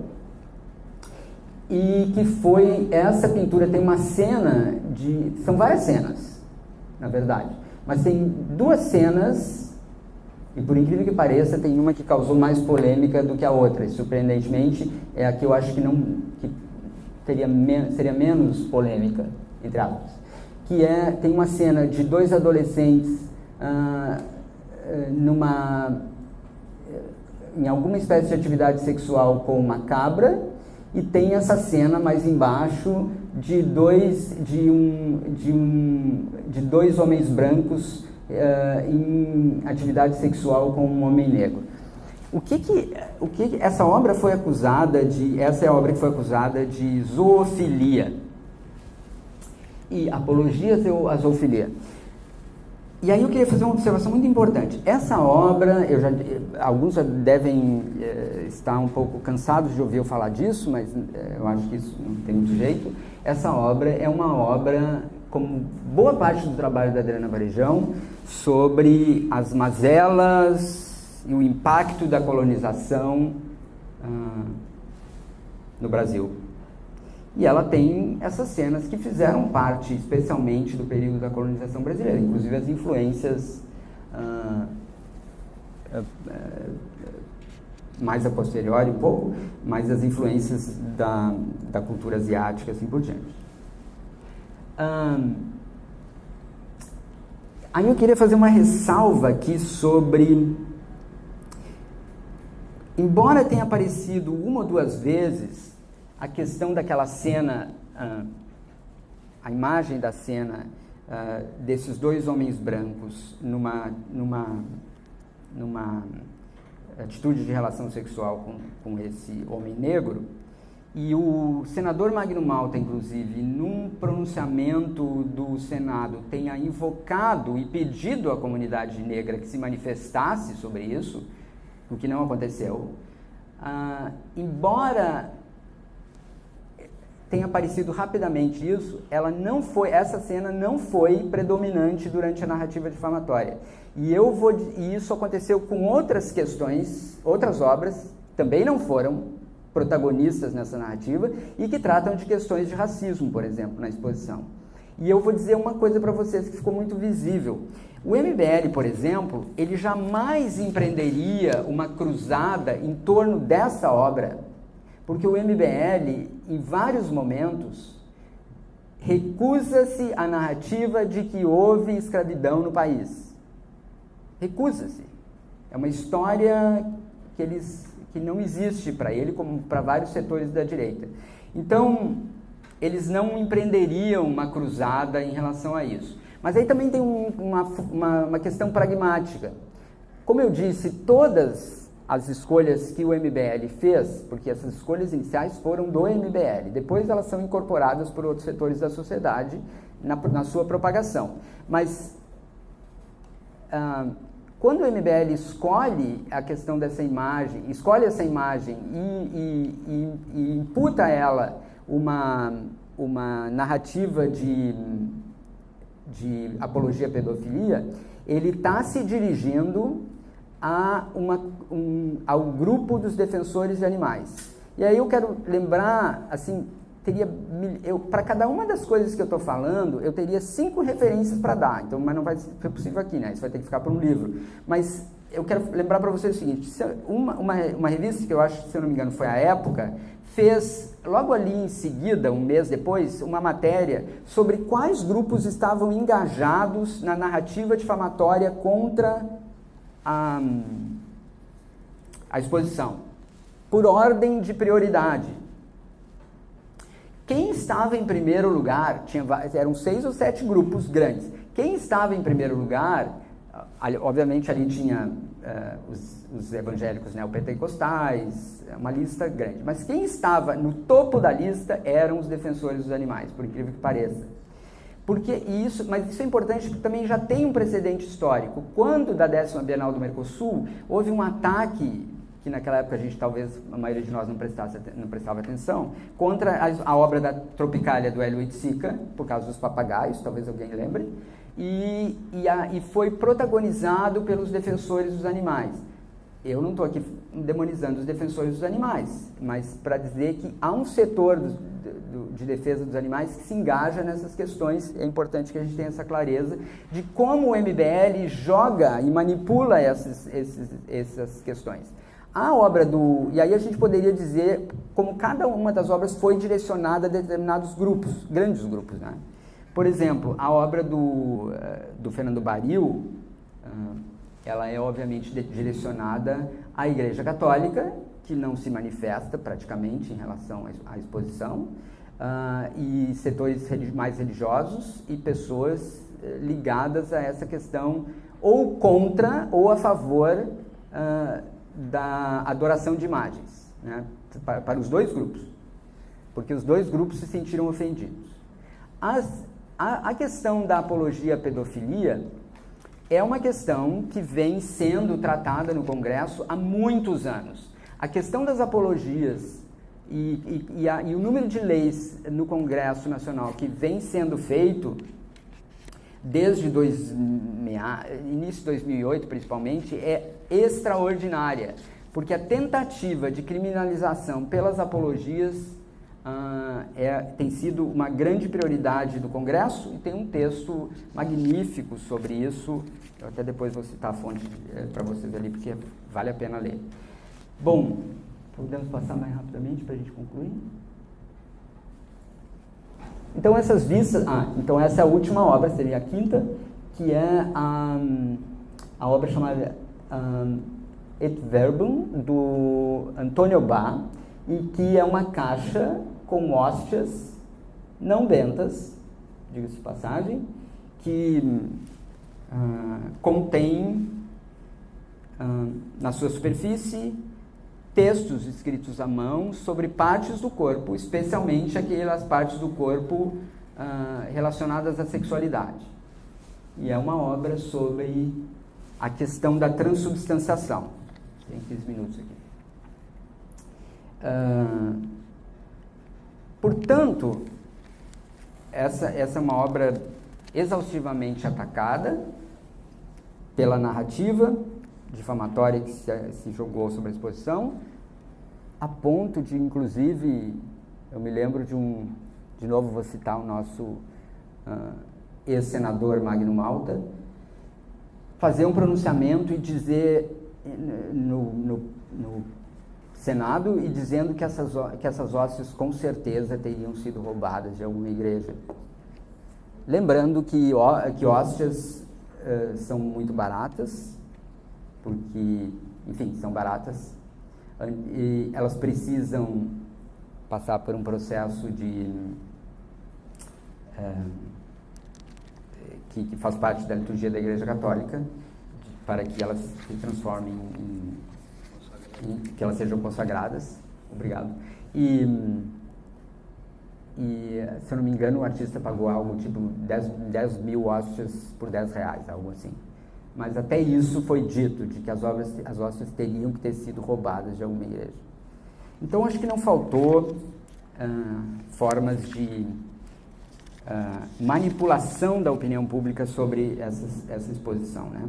e que foi, essa pintura tem uma cena são várias cenas, na verdade, mas tem 2 cenas, e por incrível que pareça, tem uma que causou mais polêmica do que a outra, e surpreendentemente é a que eu acho que seria menos polêmica, entre aspas, que tem uma cena de 2 adolescentes em alguma espécie de atividade sexual com uma cabra, e tem essa cena mais embaixo de dois homens brancos em atividade sexual com um homem negro. Essa obra foi acusada essa é a obra que foi acusada de zoofilia e apologia à zoofilia. E aí eu queria fazer uma observação muito importante. Essa obra, alguns já devem estar um pouco cansados de ouvir eu falar disso, mas eu acho que isso não tem muito jeito. Essa obra é uma obra, como boa parte do trabalho da Adriana Varejão, sobre as mazelas e o impacto da colonização no Brasil. E ela tem essas cenas que fizeram parte, especialmente, do período da colonização brasileira, inclusive as influências mais a posteriori um pouco, mas as influências da cultura asiática, assim por diante. Aí eu queria fazer uma ressalva aqui sobre... Embora tenha aparecido 1 ou 2 vezes a questão daquela cena, a imagem da cena desses 2 homens brancos numa atitude de relação sexual com esse homem negro, e o senador Magno Malta, inclusive, num pronunciamento do Senado, tenha invocado e pedido à comunidade negra que se manifestasse sobre isso, o que não aconteceu. embora tenha aparecido rapidamente isso, essa cena não foi predominante durante a narrativa difamatória. E isso aconteceu com outras questões, outras obras, também não foram protagonistas nessa narrativa, e que tratam de questões de racismo, por exemplo, na exposição. E eu vou dizer uma coisa para vocês que ficou muito visível. O MBL, por exemplo, ele jamais empreenderia uma cruzada em torno dessa obra, porque o MBL, em vários momentos, recusa-se à narrativa de que houve escravidão no país. Recusa-se. É uma história que não existe para ele, como para vários setores da direita. Então, eles não empreenderiam uma cruzada em relação a isso. Mas aí também tem uma questão pragmática. Como eu disse, todas as escolhas que o MBL fez, porque essas escolhas iniciais foram do MBL, depois elas são incorporadas por outros setores da sociedade na sua propagação. Mas quando o MBL escolhe a questão dessa imagem, e imputa a ela uma narrativa de apologia à pedofilia, ele está se dirigindo ao grupo dos defensores de animais. E aí eu quero lembrar, assim, para cada uma das coisas que eu estou falando, eu teria 5 referências para dar, então, mas não vai ser possível aqui, né? Isso vai ter que ficar para um livro. Mas eu quero lembrar para vocês o seguinte, uma revista que eu acho, se eu não me engano, foi a Época, fez, logo ali em seguida, um mês depois, uma matéria sobre quais grupos estavam engajados na narrativa difamatória contra a exposição, por ordem de prioridade. Quem estava em primeiro lugar, eram 6 ou 7 grupos grandes. Quem estava em primeiro lugar, obviamente ali tinha os evangélicos neopentecostais, uma lista grande. Mas quem estava no topo da lista eram os defensores dos animais, por incrível que pareça. Mas isso é importante porque também já tem um precedente histórico. Quando, da 10ª Bienal do Mercosul, houve um ataque, que naquela época a maioria de nós não prestava atenção, contra a obra da Tropicália do Hélio Oiticica, por causa dos papagaios, talvez alguém lembre, e foi protagonizado pelos defensores dos animais. Eu não estou aqui demonizando os defensores dos animais, mas para dizer que há um setor de defesa dos animais que se engaja nessas questões. É importante que a gente tenha essa clareza de como o MBL joga e manipula essas questões. A obra e aí a gente poderia dizer como cada uma das obras foi direcionada a determinados grupos, grandes grupos, né? Por exemplo, a obra do Fernando Baril, ela é obviamente direcionada à Igreja Católica, que não se manifesta praticamente em relação à exposição, e setores mais religiosos e pessoas ligadas a essa questão, ou contra ou a favor da adoração de imagens, né? Para os dois grupos, porque os dois grupos se sentiram ofendidos. A questão da apologia à pedofilia é uma questão que vem sendo tratada no Congresso há muitos anos. A questão das apologias e o número de leis no Congresso Nacional que vem sendo feito desde início de 2008, principalmente, é extraordinária, porque a tentativa de criminalização pelas apologias tem sido uma grande prioridade do Congresso, e tem um texto magnífico sobre isso. Eu até depois vou citar a fonte para vocês ali, porque vale a pena ler. Bom, podemos passar mais rapidamente para a gente concluir? Então essas vistas... então essa é a última obra, seria a 5ª, que é a obra chamada Et Verbum, do Antônio Bá, e que é uma caixa com hóstias não bentas, diga-se de passagem, que contém na sua superfície textos escritos à mão sobre partes do corpo, especialmente aquelas partes do corpo relacionadas à sexualidade. E é uma obra sobre a questão da transubstanciação. Tem 15 minutos aqui. Portanto, essa é uma obra exaustivamente atacada pela narrativa difamatória que se jogou sobre a exposição, a ponto de, inclusive, eu me lembro de novo vou citar o nosso ex-senador Magno Malta, fazer um pronunciamento e dizer no Senado e dizendo que essas hóstias com certeza teriam sido roubadas de alguma igreja. Lembrando que hóstias são muito baratas, porque, enfim, são baratas, e elas precisam passar por um processo que faz parte da liturgia da Igreja Católica, para que elas se transformem que elas sejam consagradas. Obrigado. E se eu não me engano, o artista pagou algo tipo 10 mil hóstias por R$10, algo assim. Mas até isso foi dito, de que as hóstias teriam que ter sido roubadas de alguma igreja. Então, acho que não faltou formas de manipulação da opinião pública sobre essa exposição, né?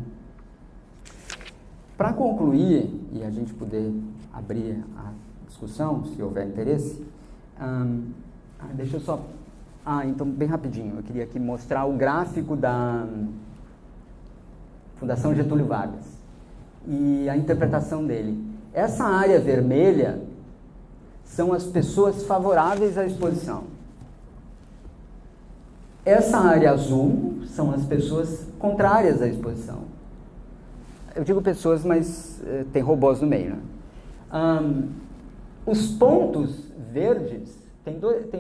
Para concluir, e a gente poder abrir a discussão, se houver interesse, deixa eu só... então, bem rapidinho, eu queria aqui mostrar o gráfico da Fundação Getúlio Vargas e a interpretação dele. Essa área vermelha são as pessoas favoráveis à exposição. Essa área azul são as pessoas contrárias à exposição. Eu digo pessoas, mas tem robôs no meio, né? Os pontos verdes, tem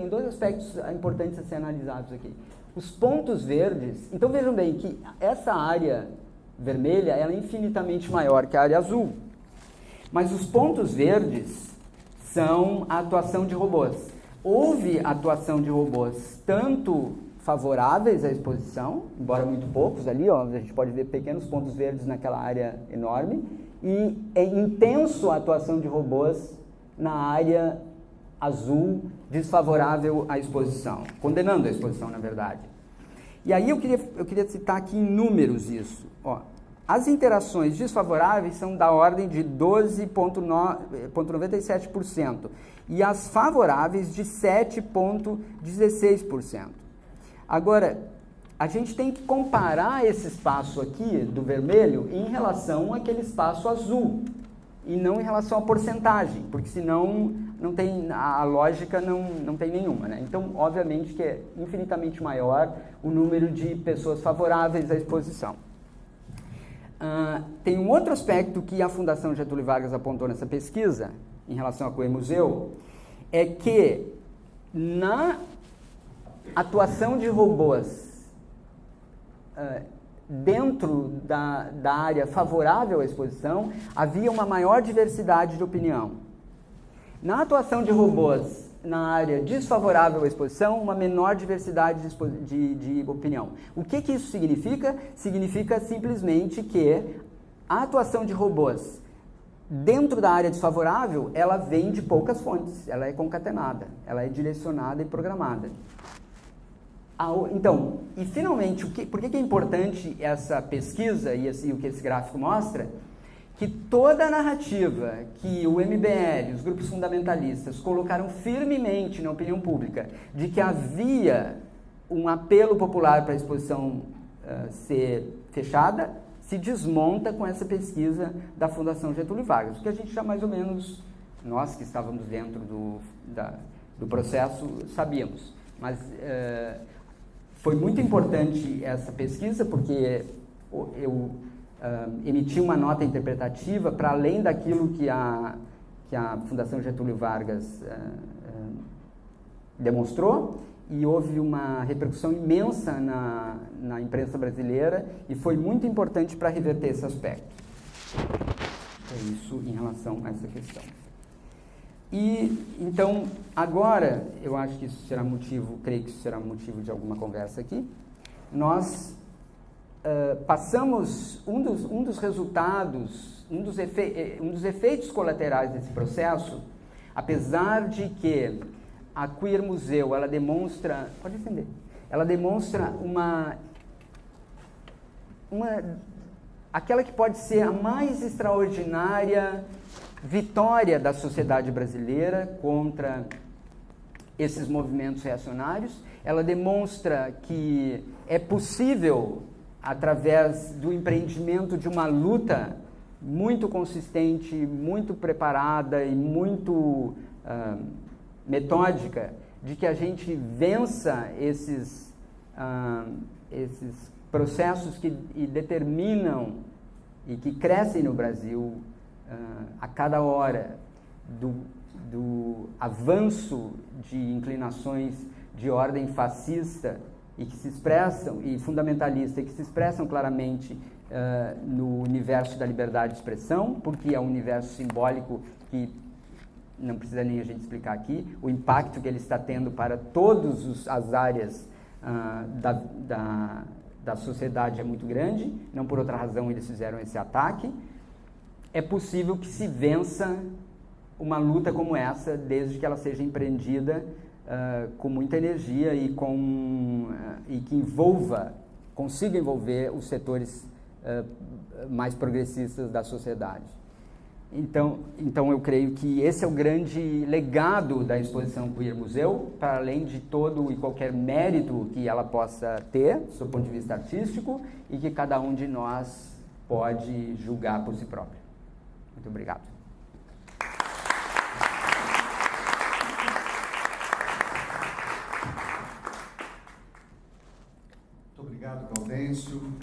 dois aspectos importantes a ser analisados aqui. Os pontos verdes, então vejam bem que essa área vermelha ela é infinitamente maior que a área azul. Mas os pontos verdes são a atuação de robôs. Houve atuação de robôs tanto favoráveis à exposição, embora muito poucos ali, ó, a gente pode ver pequenos pontos verdes naquela área enorme, e é intenso a atuação de robôs na área azul desfavorável à exposição, condenando a exposição, na verdade. E aí eu queria citar aqui em números isso. Ó, as interações desfavoráveis são da ordem de 12,97% e as favoráveis de 7,16%. Agora, a gente tem que comparar esse espaço aqui do vermelho em relação àquele espaço azul e não em relação à porcentagem, porque senão não tem, a lógica não tem nenhuma, né? Então, obviamente que é infinitamente maior o número de pessoas favoráveis à exposição. Tem um outro aspecto que a Fundação Getúlio Vargas apontou nessa pesquisa, em relação ao Coemuseu, é que na atuação de robôs dentro da área favorável à exposição, havia uma maior diversidade de opinião. Na atuação de robôs na área desfavorável à exposição, uma menor diversidade de opinião. O que isso significa? Significa simplesmente que a atuação de robôs dentro da área desfavorável, ela vem de poucas fontes, ela é concatenada, ela é direcionada e programada. Então, e finalmente, por que é importante essa pesquisa e o que esse gráfico mostra? Que toda a narrativa que o MBL, os grupos fundamentalistas, colocaram firmemente na opinião pública de que havia um apelo popular para a exposição ser fechada, se desmonta com essa pesquisa da Fundação Getúlio Vargas, porque a gente já mais ou menos, nós que estávamos dentro do processo, sabíamos. Mas foi muito importante essa pesquisa, porque eu emiti uma nota interpretativa para além daquilo que a Fundação Getúlio Vargas demonstrou, e houve uma repercussão imensa na imprensa brasileira, e foi muito importante para reverter esse aspecto. É isso em relação a essa questão. E, então, agora, eu acho que isso será motivo, creio que isso será motivo de alguma conversa aqui, nós passamos, um dos resultados, um dos efeitos colaterais desse processo, apesar de que a Queer Museu, ela demonstra, pode acender, ela demonstra aquela que pode ser a mais extraordinária vitória da sociedade brasileira contra esses movimentos reacionários. Ela demonstra que é possível, através do empreendimento de uma luta muito consistente, muito preparada e muito metódica, de que a gente vença esses processos que determinam e que crescem no Brasil a cada hora do avanço de inclinações de ordem fascista e que se expressam, e fundamentalista, e que se expressam claramente no universo da liberdade de expressão, porque é um universo simbólico que não precisa nem a gente explicar aqui, o impacto que ele está tendo para todas as áreas da sociedade é muito grande, não por outra razão eles fizeram esse ataque. É possível que se vença uma luta como essa, desde que ela seja empreendida com muita energia e que consiga envolver os setores mais progressistas da sociedade. Então eu creio que esse é o grande legado da exposição Queer Museu, para além de todo e qualquer mérito que ela possa ter, do ponto de vista artístico, e que cada um de nós pode julgar por si próprio. Muito obrigado. Muito obrigado, Gaudêncio.